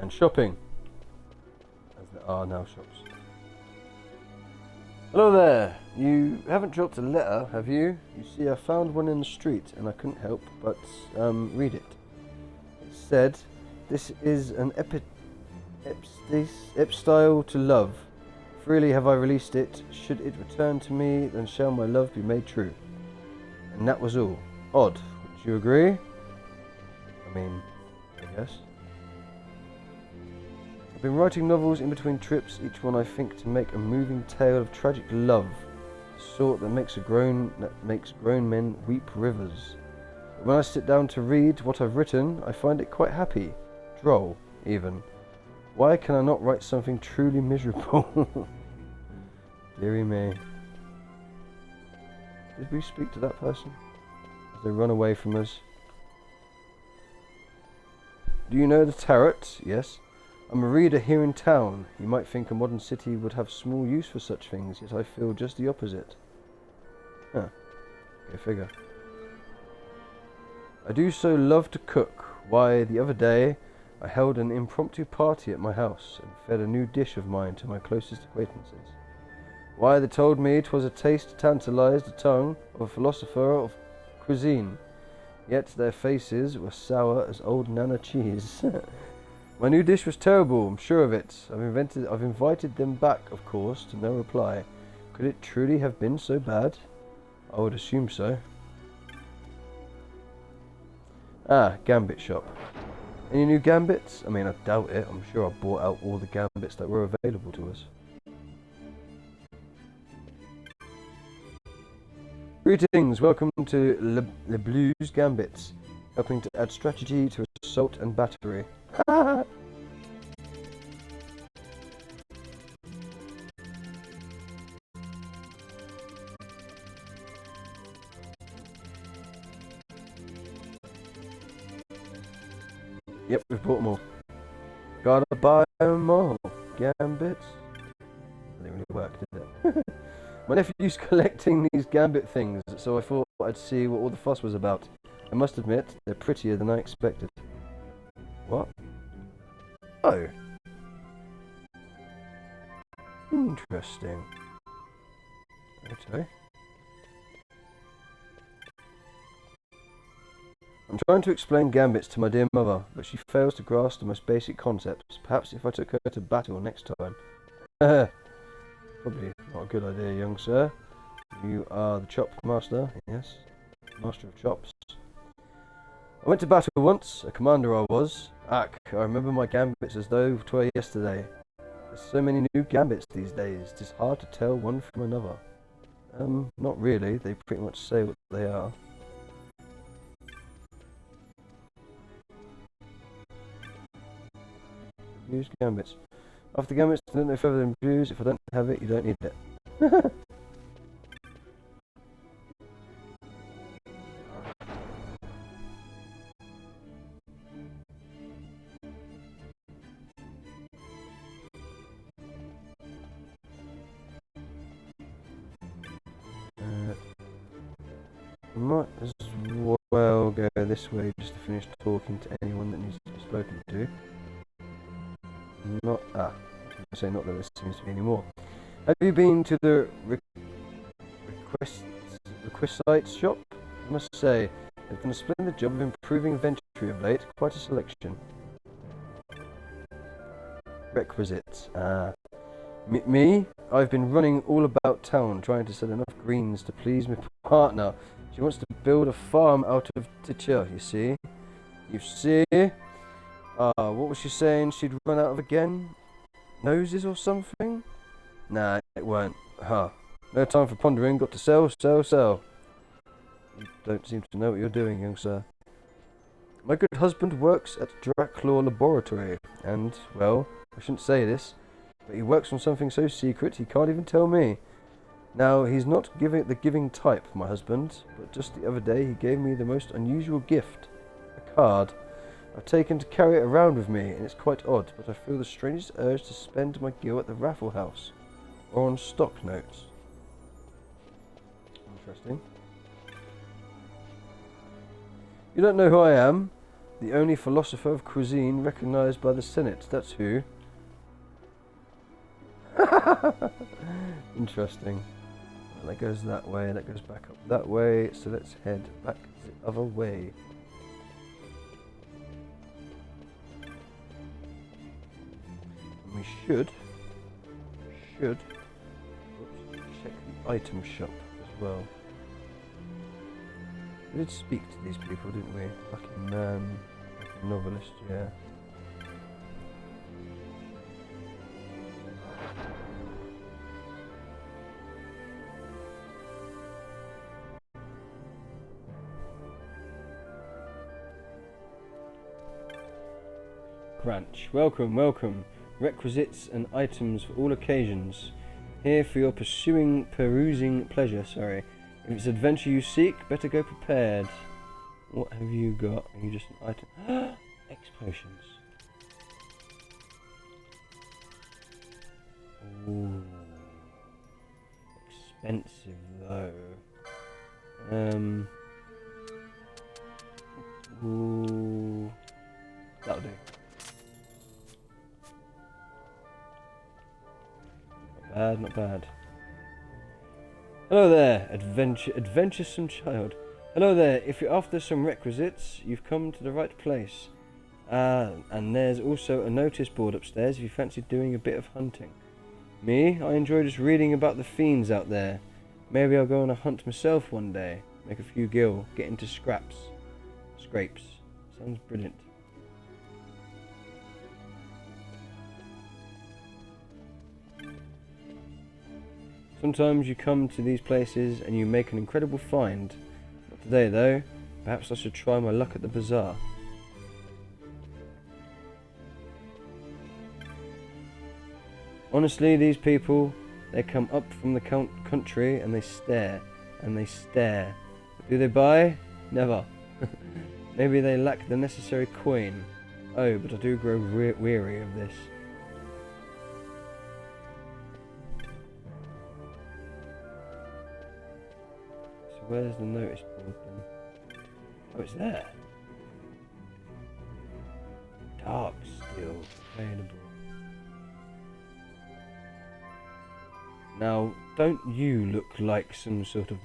And shopping, as there are now shops. Hello there! You haven't dropped a letter, have you? You see, I found one in the street and I couldn't help but read it. It said, "This is an epistyle to love. Freely have I released it. Should it return to me, then shall my love be made true." And that was all. Odd, would you agree? I mean, I guess. I've been writing novels in between trips, each one I think to make a moving tale of tragic love, the sort that makes grown men weep rivers. But when I sit down to read what I've written, I find it quite happy, droll even. Why can I not write something truly miserable? Dearie me. Did we speak to that person as they run away from us? Do you know the Tarot? Yes. I'm a reader here in town. You might think a modern city would have small use for such things, yet I feel just the opposite. Huh. Go figure. I do so love to cook. Why, the other day, I held an impromptu party at my house and fed a new dish of mine to my closest acquaintances. Why, they told me 'twas a taste to tantalise the tongue of a philosopher of cuisine, yet their faces were sour as old Nana cheese. My new dish was terrible, I'm sure of it. I've invited them back, of course, to no reply. Could it truly have been so bad? I would assume so. Ah, Gambit shop. Any new Gambits? I mean, I doubt it. I'm sure I bought out all the Gambits that were available to us. Greetings, welcome to Le Blues Gambits, helping to add strategy to assault and battery. Yep, we've bought them all. Gotta buy them all. Gambits. That didn't really work, did it? My nephew's collecting these Gambit things, so I thought I'd see what all the fuss was about. I must admit, they're prettier than I expected. What? Oh. Interesting. Okay. I'm trying to explain Gambits to my dear mother, but she fails to grasp the most basic concepts. Perhaps if I took her to battle next time. Probably not a good idea, young sir. You are the chop master, yes. Master of chops. I went to battle once, a commander I was. Ack, I remember my Gambits as though 'twere yesterday. There's so many new Gambits these days, it's hard to tell one from another. Not really, they pretty much say what they are. Use Gambits. After Gambits, I don't know further than views. If I don't have it, you don't need it. Might as well go this way just to finish talking to anyone that needs to be spoken to. Not I say not that there seems to be any more. Have you been to the requisite shop? I must say, they've done a splendid job of improving inventory of late. Quite a selection. Requisites. Me? I've been running all about town trying to sell enough greens to please my partner. She wants to build a farm out of Ticha, you see? You see? What was she saying she'd run out of again? Noses or something? Nah, it weren't. Huh. No time for pondering, got to sell, sell, sell. You don't seem to know what you're doing, young sir. My good husband works at Draclaw Laboratory, and, well, I shouldn't say this, but he works on something so secret he can't even tell me. Now, he's not the giving type, my husband, but just the other day he gave me the most unusual gift. A card. I've taken to carry it around with me, and it's quite odd, but I feel the strangest urge to spend my gil at the Raffle House, or on stock notes. Interesting. You don't know who I am? The only philosopher of cuisine recognized by the Senate, that's who. Interesting. Well, that goes that way, that goes back up that way, so let's head back the other way. And we should check the item shop as well. We did speak to these people, didn't we? Lucky man, lucky novelist, yeah. Branch, welcome, welcome. Requisites and items for all occasions. Here for your perusing pleasure, sorry. If it's adventure you seek, better go prepared. What have you got? Are you just an item? X potions. Ooh. Expensive though. Ooh. That'll do. Not bad, not bad. Hello there, adventuresome child. Hello there, if you're after some requisites, you've come to the right place. And there's also a notice board upstairs if you fancy doing a bit of hunting. Me? I enjoy just reading about the fiends out there. Maybe I'll go on a hunt myself one day. Make a few gil, get into scrapes. Sounds brilliant. Sometimes you come to these places and you make an incredible find. Not today though. Perhaps I should try my luck at the bazaar. Honestly, these people, they come up from the country and they stare. And they stare. But do they buy? Never. Maybe they lack the necessary coin. Oh, but I do grow weary of this. Where's the notice board then? Oh, it's there. Dark steel available. Now, don't you look like some sort of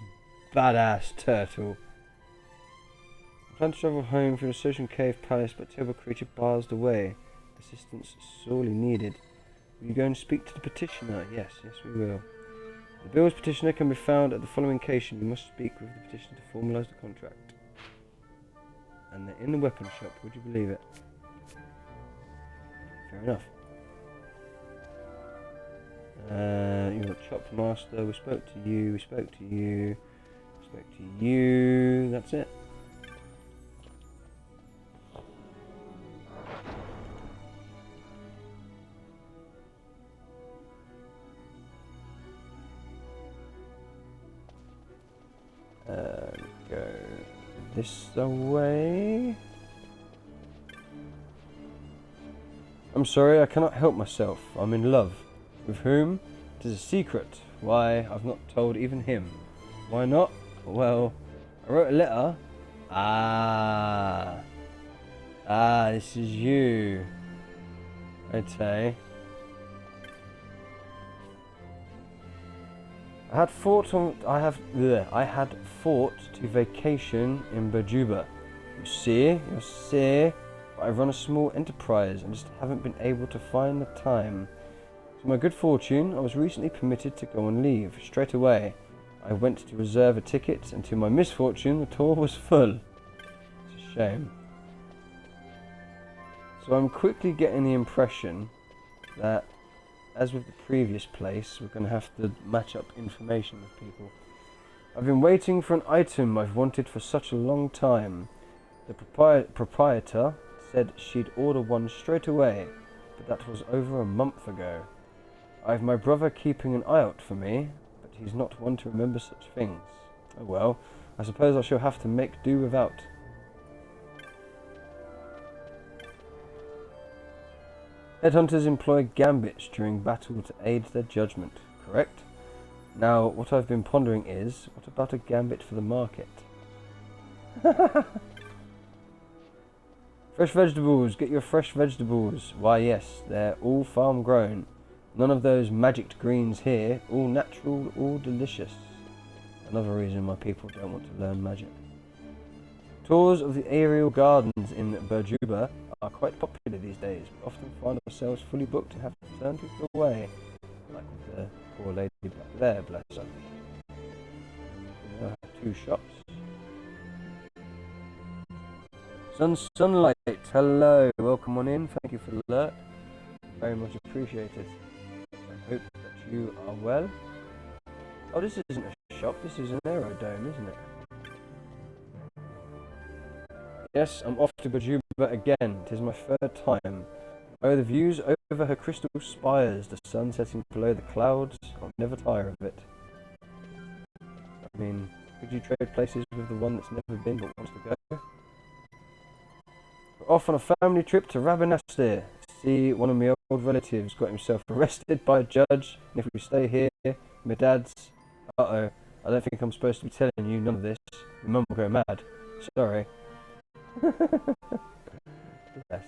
badass turtle? I plan to travel home through the Social Cave Palace, but terrible creature bars the way. Assistance sorely needed. Will you go and speak to the petitioner? Yes, we will. The bill's petitioner can be found at the following location. You must speak with the petitioner to formalise the contract. And they're in the weapon shop, would you believe it? Fair enough. You're a chop master, we spoke to you, we spoke to you, we spoke to you, that's it. Go this way. I'm sorry, I cannot help myself. I'm in love. With whom? It is a secret. Why, I've not told even him. Why not? Well, I wrote a letter. Ah. Ah, this is you. Okay. I had fought to vacation in Berjuba. You see, but I run a small enterprise and just haven't been able to find the time. To my good fortune, I was recently permitted to go on leave. Straight away, I went to reserve a ticket, and to my misfortune, the tour was full. It's a shame. So I'm quickly getting the impression that, as with the previous place, we're going to have to match up information with people. I've been waiting for an item I've wanted for such a long time. The proprietor said she'd order one straight away, but that was over a month ago. I have my brother keeping an eye out for me, but he's not one to remember such things. Oh well, I suppose I shall have to make do without. Headhunters employ gambits during battle to aid their judgment, correct? Now, what I've been pondering is, what about a gambit for the market? Fresh vegetables, get your fresh vegetables. Why yes, they're all farm grown. None of those magicked greens here, all natural, all delicious. Another reason my people don't want to learn magic. Tours of the aerial gardens in Berjuba are quite popular these days. We often find ourselves fully booked and have to turn people away. Like with the poor lady back there, bless her. We now have 2 shops. Sunlight, hello, welcome on in, thank you for the alert. Very much appreciated. I hope that you are well. Oh, this isn't a shop, this is an aerodome, isn't it? Yes, I'm off to Berjuba again. 'Tis my 3rd time. Oh, the views over her crystal spires, the sun setting below the clouds. I'll never tire of it. I mean, could you trade places with the one that's never been but wants to go? We're off on a family trip to Rabanastir. See, one of my old relatives got himself arrested by a judge, and if we stay here, my dad's... Uh-oh, I don't think I'm supposed to be telling you none of this. Your mum will go mad. Sorry. Bless.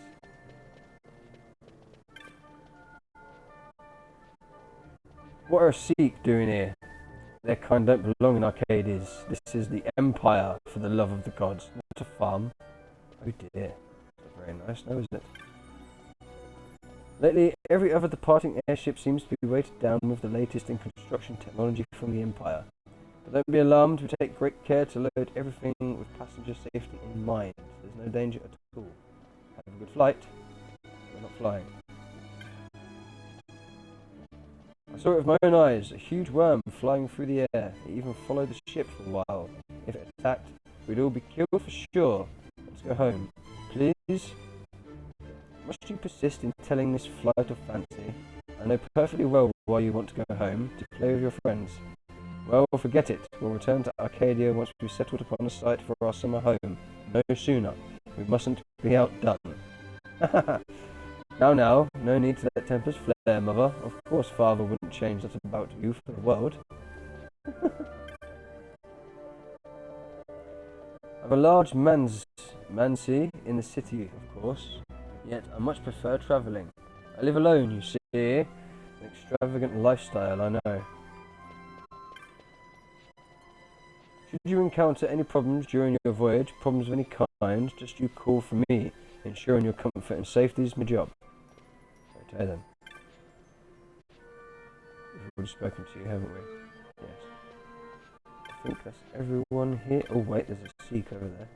What are Sikh doing here? Their kind don't belong in Arcades. This is the Empire, for the love of the gods, not a farm. Oh dear. Not very nice now, isn't it? Lately, every other departing airship seems to be weighted down with the latest in construction technology from the Empire. But don't be alarmed, we take great care to load everything with passenger safety in mind. There's no danger at all. Have a good flight. We're not flying. I saw it with my own eyes, a huge worm flying through the air. It even followed the ship for a while. If it attacked, we'd all be killed for sure. Let's go home. Please? Must you persist in telling this flight of fancy? I know perfectly well why you want to go home, to play with your friends. Well, forget it. We'll return to Arcadia once we've settled upon a site for our summer home. No sooner. We mustn't be outdone. Now, no need to let tempers flare, Mother. Of course Father wouldn't change that about you for the world. I've a large mansi in the city, of course, yet I much prefer travelling. I live alone, you see. An extravagant lifestyle, I know. Should you encounter any problems during your voyage, problems of any kind, just you call for me. Ensuring your comfort and safety is my job. Okay then. We've already spoken to you, haven't we? Yes. I think that's everyone here. Oh wait, there's a Sikh over there.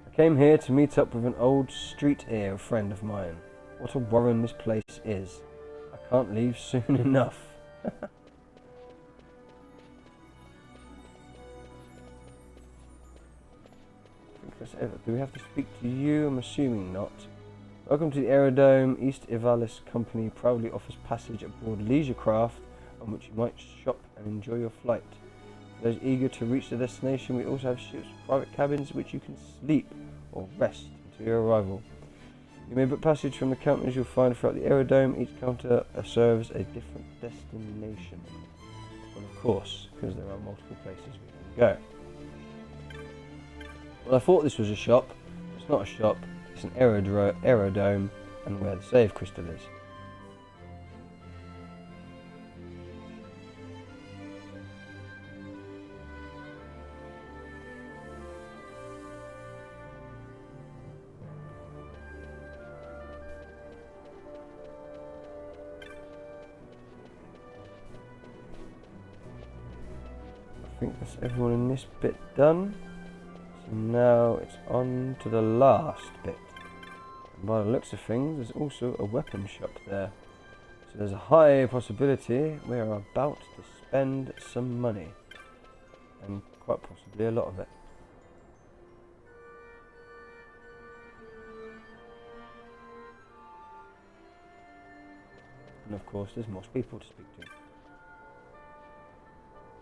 I came here to meet up with an old street ear friend of mine. What a warren this place is. I can't leave soon enough. Do we have to speak to you? I'm assuming not. Welcome to the Aerodome. East Ivalis Company proudly offers passage aboard leisure craft on which you might shop and enjoy your flight. For those eager to reach the destination, we also have ships with private cabins in which you can sleep or rest until your arrival. You may book passage from the counters you'll find throughout the Aerodome. Each counter serves a different destination. Well, of course, because there are multiple places we can go. Well, I thought this was a shop. It's not a shop. It's an aerodome, and where the save crystal is. I think that's everyone in this bit done. So now it's on to the last bit. And by the looks of things, there's also a weapon shop there. So there's a high possibility we are about to spend some money. And quite possibly a lot of it. And of course, there's more people to speak to.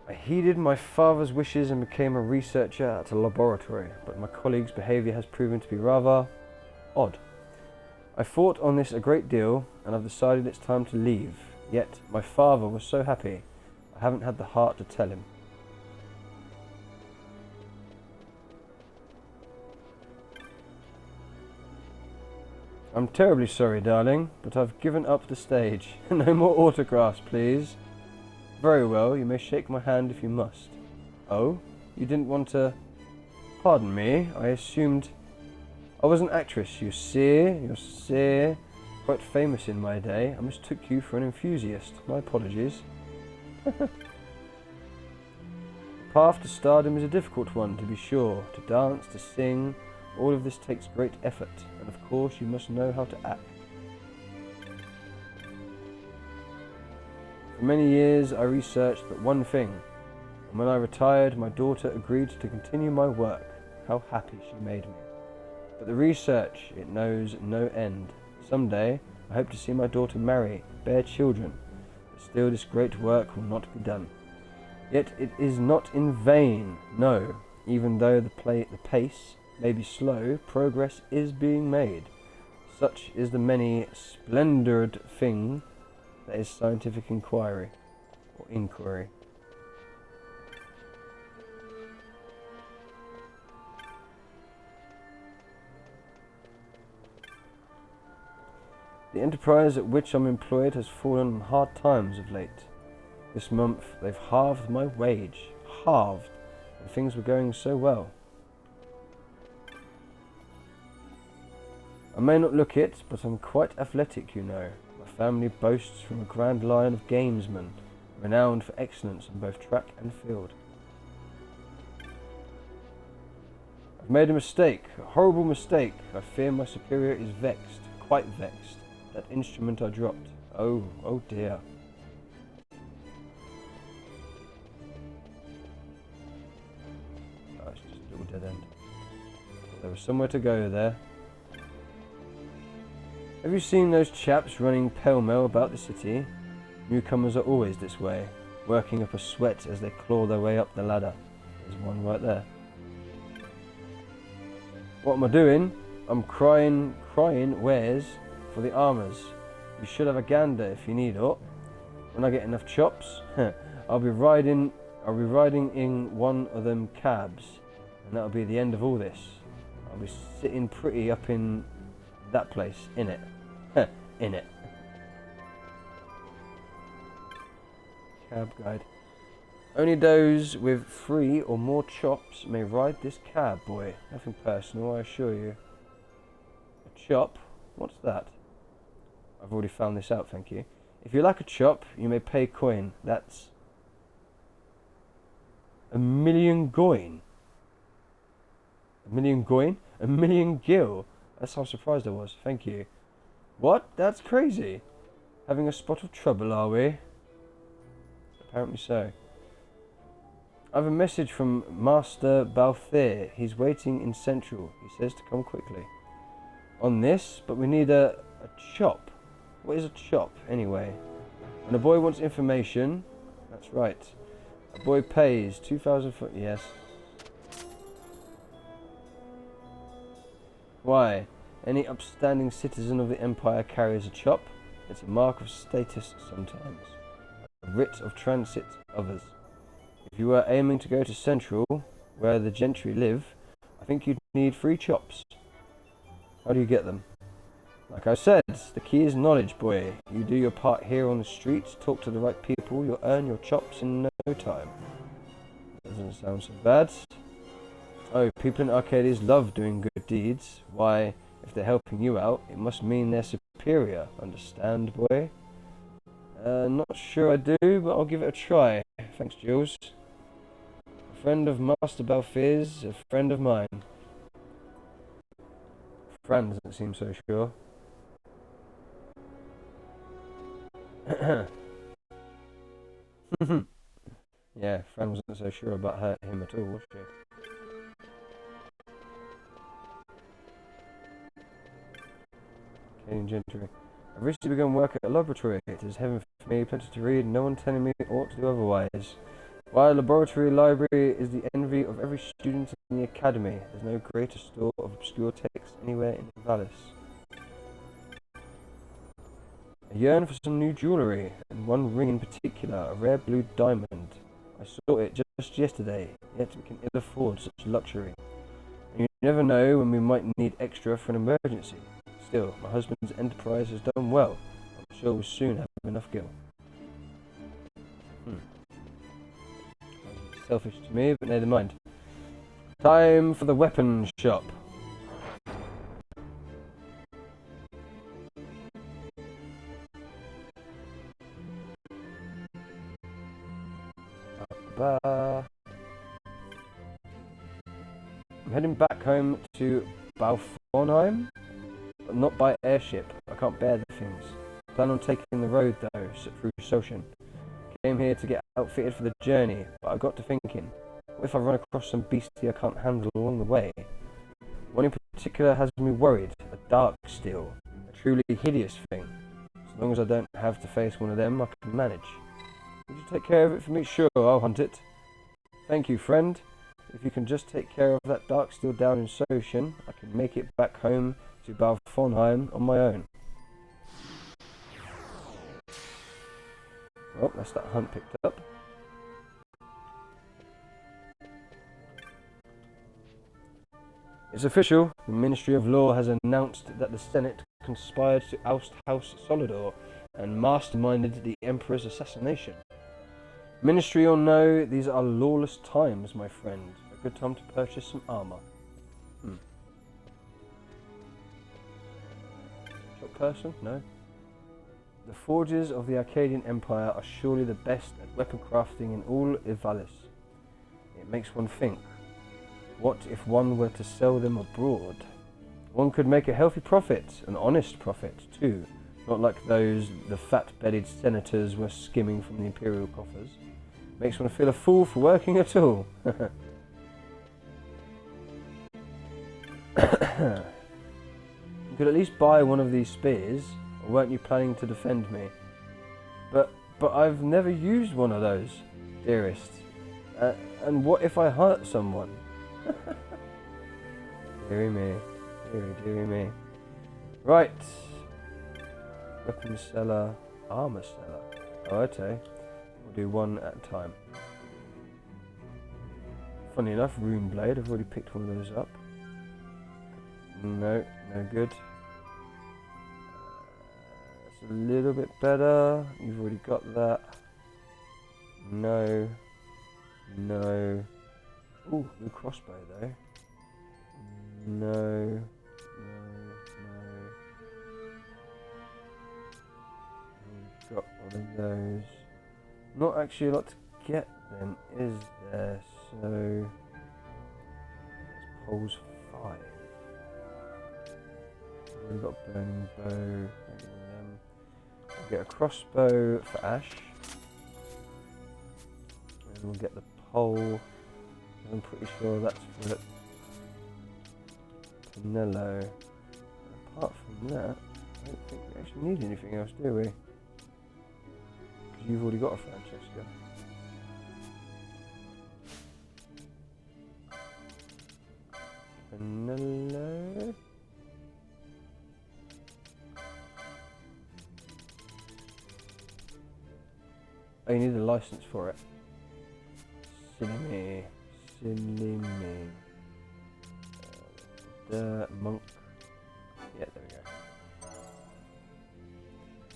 I heeded my father's wishes and became a researcher at a laboratory, but my colleague's behaviour has proven to be rather odd. I thought on this a great deal, and I've decided it's time to leave. Yet, my father was so happy, I haven't had the heart to tell him. I'm terribly sorry, darling, but I've given up the stage. No more autographs, please. Very well, you may shake my hand if you must. Oh, you didn't want to... Pardon me, I assumed... I was an actress, you see, quite famous in my day. I mistook you for an enthusiast. My apologies. The path to stardom is a difficult one, to be sure. To dance, to sing, all of this takes great effort. And of course you must know how to act. For many years I researched but one thing, and when I retired my daughter agreed to continue my work. How happy she made me. But the research, it knows no end. Someday I hope to see my daughter marry, bear children, but still this great work will not be done. Yet it is not in vain, no, even though the pace may be slow, progress is being made. Such is the many splendored thing that is scientific inquiry, or inquiry. The enterprise at which I'm employed has fallen on hard times of late. This month they've halved my wage, halved, and things were going so well. I may not look it, but I'm quite athletic, you know. My family boasts from a grand line of gamesmen, renowned for excellence on both track and field. I've made a mistake, a horrible mistake. I fear my superior is vexed, quite vexed. That instrument I dropped. Oh dear. Oh, it's just a little dead end. There was somewhere to go there. Have you seen those chaps running pell-mell about the city? Newcomers are always this way, working up a sweat as they claw their way up the ladder. There's one right there. What am I doing? I'm crying wares for the armours. You should have a gander if you need it. When I get enough chops, I'll be riding in one of them cabs, and that'll be the end of all this. I'll be sitting pretty up in that place, in it. In it. Cab guide. Only those with 3 or more chops may ride this cab, boy. Nothing personal, I assure you. A chop? What's that? I've already found this out, thank you. If you like a chop, you may pay coin. That's 1,000,000 coin. 1,000,000 coin? 1,000,000 gil. That's how surprised I was. Thank you. What? That's crazy. Having a spot of trouble, are we? Apparently so. I have a message from Master Balthier. He's waiting in Central. He says to come quickly. On this, but we need a chop. What is a chop, anyway? When a boy wants information, that's right. A boy pays 2,000 for... Yes. Why? Any upstanding citizen of the Empire carries a chop. It's a mark of status sometimes. a writ of transit others. If you were aiming to go to Central, where the gentry live, I think you'd need 3 chops. How do you get them? Like I said, the key is knowledge, boy. You do your part here on the streets, talk to the right people, you'll earn your chops in no time. Doesn't sound so bad. Oh, people in Arcades love doing good deeds. Why, if they're helping you out, it must mean they're superior. Understand, boy? Not sure I do, but I'll give it a try. Thanks, Jules. A friend of Master Balfir's, a friend of mine. Fran doesn't seem so sure. Yeah, Fran wasn't so sure about him at all, was she? Arcadian Gentry. I've recently begun work at a laboratory. It is heaven for me, plenty to read, no one telling me ought to do otherwise. While the laboratory library is the envy of every student in the academy, there's no greater store of obscure texts anywhere in Valis. I yearn for some new jewellery, and one ring in particular, a rare blue diamond. I saw it just yesterday, yet we can ill afford such luxury. And you never know when we might need extra for an emergency. Still, my husband's enterprise has done well. I'm sure we'll soon have enough gil. Selfish to me, but never mind. Time for the weapon shop. I'm heading back home to Balfornheim, but not by airship. I can't bear the things. Plan on taking the road though, through Soshin. Came here to get outfitted for the journey, but I got to thinking, what if I run across some beastie I can't handle along the way? One in particular has me worried, a dark steel, a truly hideous thing. As long as I don't have to face one of them, I can manage. Would you take care of it for me? Sure, I'll hunt it. Thank you, friend. If you can just take care of that dark steel down in Soshin, I can make it back home to Balfonheim on my own. Oh, that's that hunt picked up. It's official. The Ministry of Law has announced that the Senate conspired to oust House Solidor and masterminded the Emperor's assassination. Ministry or no, these are lawless times, my friend. A good time to purchase some armor. Shop person? No. The forges of the Arcadian Empire are surely the best at weapon crafting in all Ivalice. It makes one think, what if one were to sell them abroad? One could make a healthy profit, an honest profit too, not like those the fat-bellied senators were skimming from the imperial coffers. Makes one feel a fool for working at all. You could at least buy one of these spears, or weren't you planning to defend me? But I've never used one of those, dearest. And what if I hurt someone? Deary me. Deary me. Right. Weapon seller, armor seller. Oh, okay. We'll do one at a time. Funny enough, Rune Blade, I've already picked one of those up. No, no good. That's a little bit better. You've already got that. No. No. Ooh, new crossbow though. No. No. We've got one of those. Not actually a lot to get then, is there? So let's pose 5. We've got a burning bow. We'll get a crossbow for Ash. And we'll get the pole. I'm pretty sure that's for Pinello. Apart from that, I don't think we actually need anything else, do we? Because you've already got a Francesca. Pinello. Oh, you need a license for it. Silly me. Silly me. The monk. Yeah, there we go.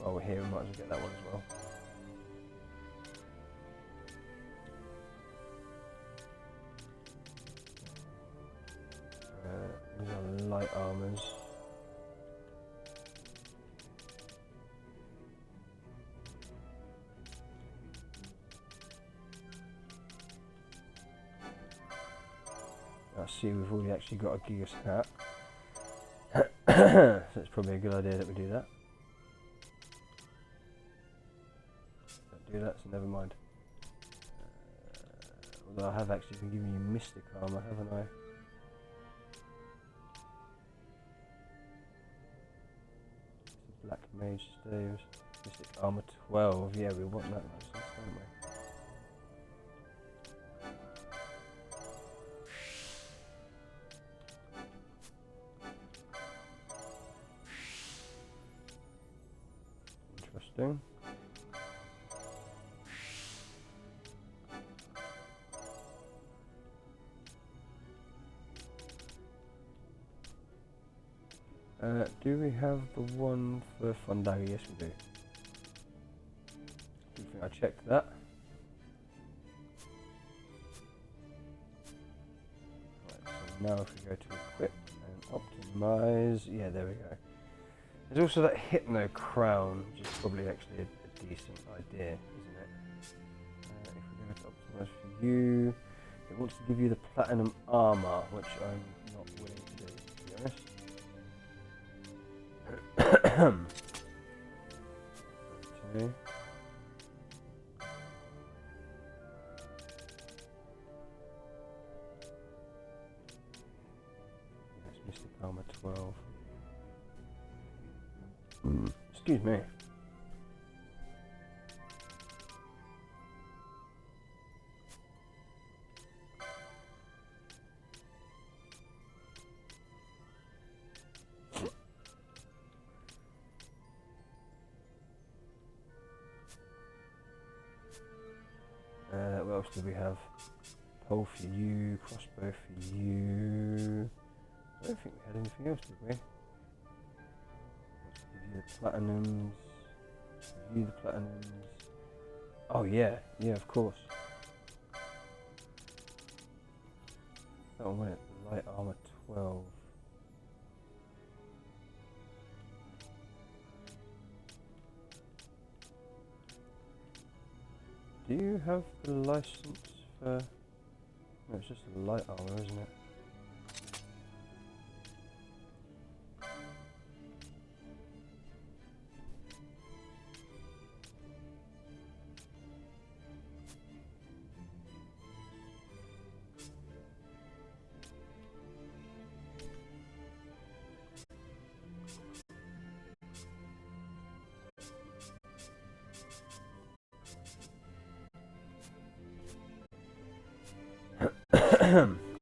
While we're here, we might as well get that one as well. These are light armors. I see we've already actually got a Gigas hat. So it's probably a good idea that we do that. Don't do that, so never mind. Although I have actually been giving you mystic armor, haven't I? Black mage staves, mystic armor 12. Yeah, we want that license, don't we? Interesting. Do we have the one for Fundaga? Yes, we do. I think I checked that. Right, so now if we go to equip and optimize, yeah, there we go. There's also that Hypno Crown, which is probably actually a decent idea, isn't it? If we go to optimize for you, it wants to give you the platinum armor, which I'm not willing to do, to be honest. Okay. That's Mystic Armor 12. Excuse me. What else do we have? Pole for you, crossbow for you. I don't think we had anything else, did we? Give you the platinums. Give you the platinums. Oh yeah, yeah, of course. That one went light armor 12. Do you have the license for... No, it's just a light armor, isn't it?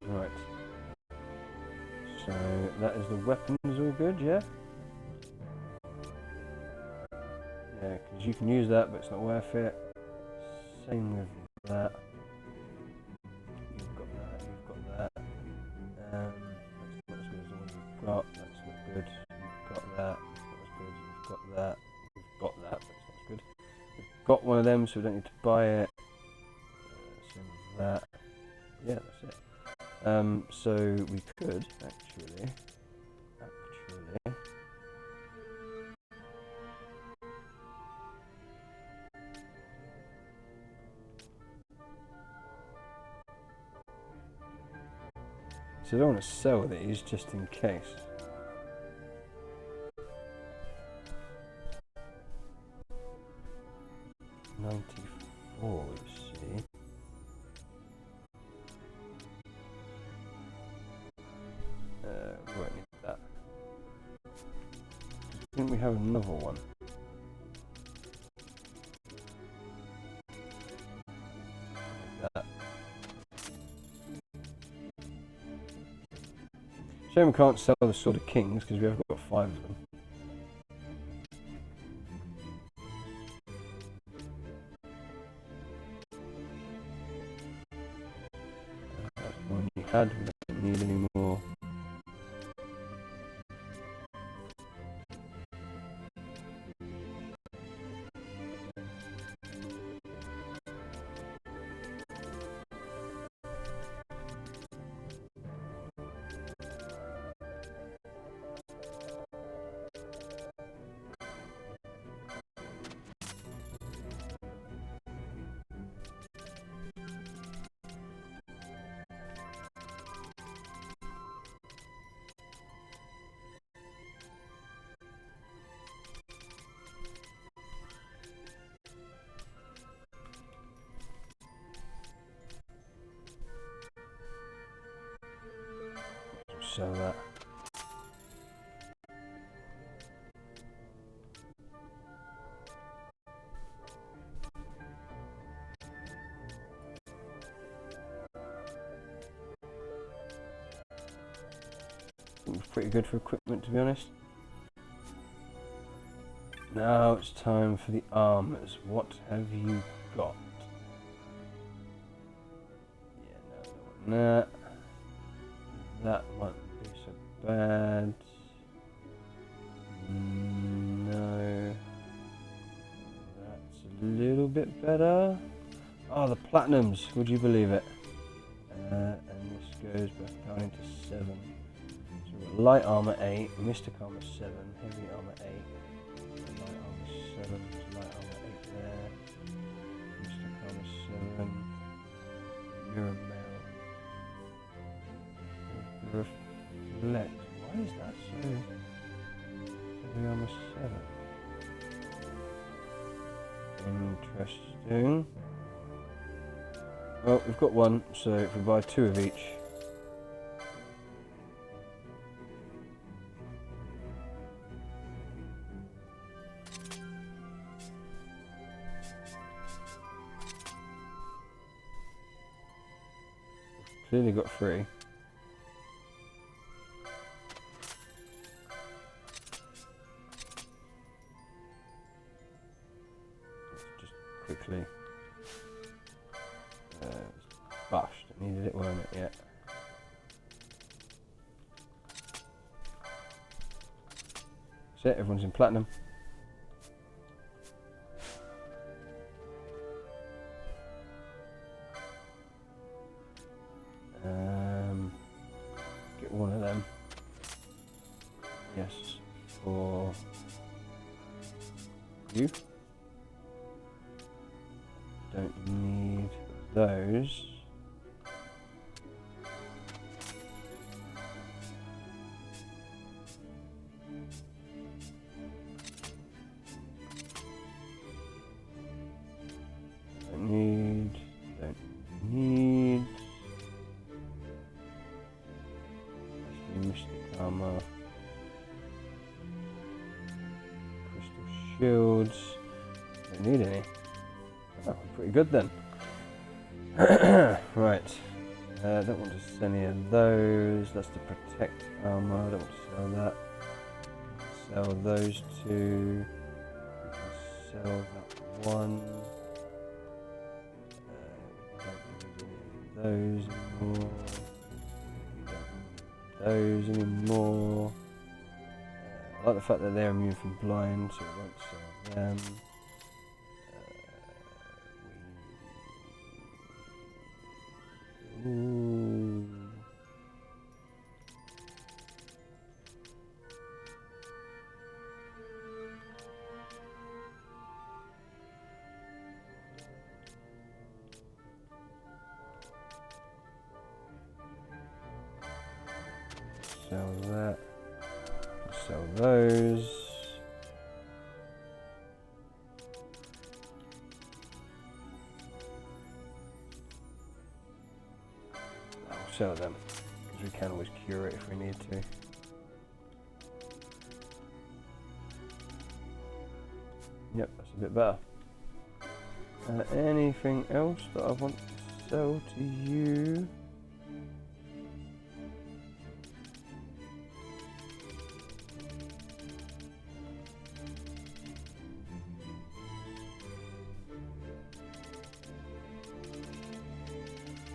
Right. So that is the weapons all good, yeah? Yeah, because you can use that, but it's not worth it. Same with that. You've got that, you've got that. That's not as good as the one you've got. That's not good. You've got that. That's not as good. You've got that. You've got that. That's not as good. We've got one of them, so we don't need to buy it. Same with that. Yeah, that's it. So we could actually. So I don't want to sell these just in case. $94, you see. We won't need that. I think we have another one. Like that. Shame we can't sell the Sword of Kings because we have got 5 of them. had. We don't need any more. Sell that. It was pretty good for equipment, to be honest. Now it's time for the armors. What have you got? Yeah, no, that. That won't be so bad. No. That's a little bit better. Oh, the platinums, would you believe it? And this goes back down into 7. So we've got light armor 8, mystic armor 7, heavy armor 8, light armor 7, light armor 8 there, mystic armor 7, mirror mail. Reflect. Why is that so? Heavy armor 7. Interesting. Well, we've got one, so if we buy 2 of each. We've clearly got 3. Quickly. Bashed. I needed it, weren't it? Yeah. That's it. Everyone's in platinum. Get one of them. Yes. For you. Don't need those. Don't need. Mystic armor. Crystal shields. Don't need any. Oh, pretty good then. Right. Don't want to sell any of those. That's the protect armor. I don't want to sell that. Sell those 2. Sell that 1. Don't need any of those anymore. Those anymore. I like the fact that they're immune from blind, so we won't sell them. Ooh. Sell that. Sell those. Sell them, because we can always cure it if we need to. Yep, that's a bit better. Anything else that I want to sell to you?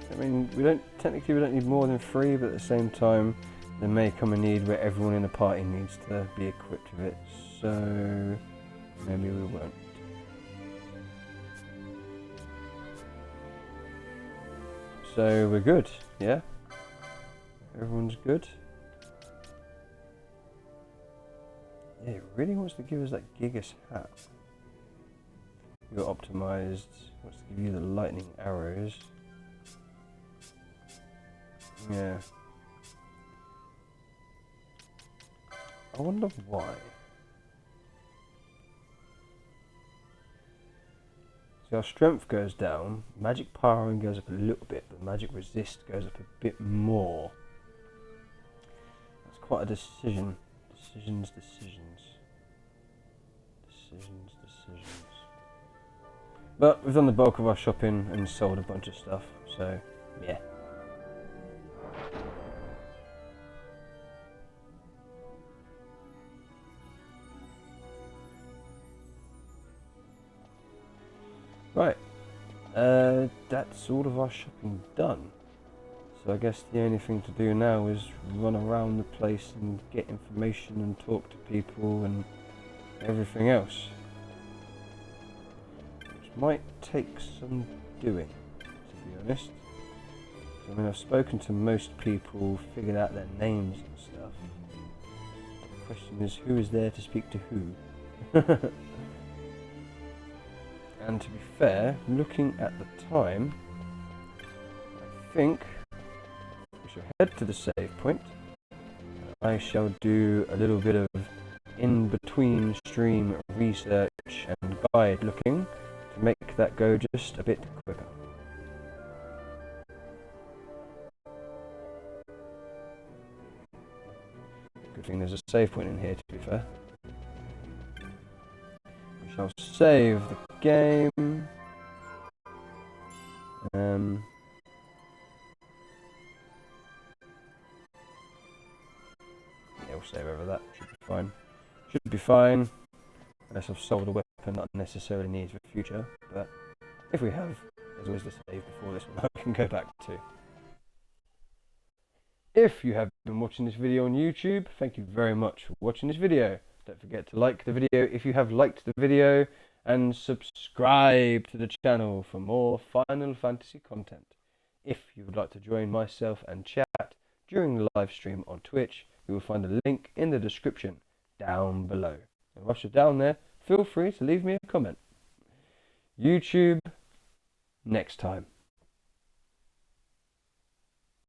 I mean, we don't technically we don't need more than 3, but at the same time there may come a need where everyone in the party needs to be equipped with it, so maybe we won't. So we're good, yeah? Everyone's good? Yeah, it really wants to give us that Gigas hat. You're optimized, wants to give you the lightning arrows. Yeah. I wonder why. So our strength goes down, magic powering goes up a little bit, but magic resist goes up a bit more. That's quite a decision. Decisions. But we've done the bulk of our shopping and sold a bunch of stuff, so yeah. Right, that's all of our shopping done. So I guess the only thing to do now is run around the place and get information and talk to people and everything else. Which might take some doing, to be honest. I mean, I've spoken to most people, figured out their names and stuff. The question is, who is there to speak to who? And to be fair, looking at the time, I think we shall head to the save point. I shall do a little bit of in-between stream research and guide looking to make that go just a bit quicker. Good thing there's a save point in here, to be fair. We shall save the game. Yeah, we'll save over that. Should be fine. Should be fine. Unless I've sold a weapon that I necessarily need for the future. But if we have, there's always the save before this one I can go back to. If you have been watching this video on YouTube, thank you very much for watching this video. Don't forget to like the video if you have liked the video, and subscribe to the channel for more Final Fantasy content. If you would like to join myself and chat during the live stream on Twitch, you will find a link in the description down below. And whilst you're down there, feel free to leave me a comment. YouTube, next time.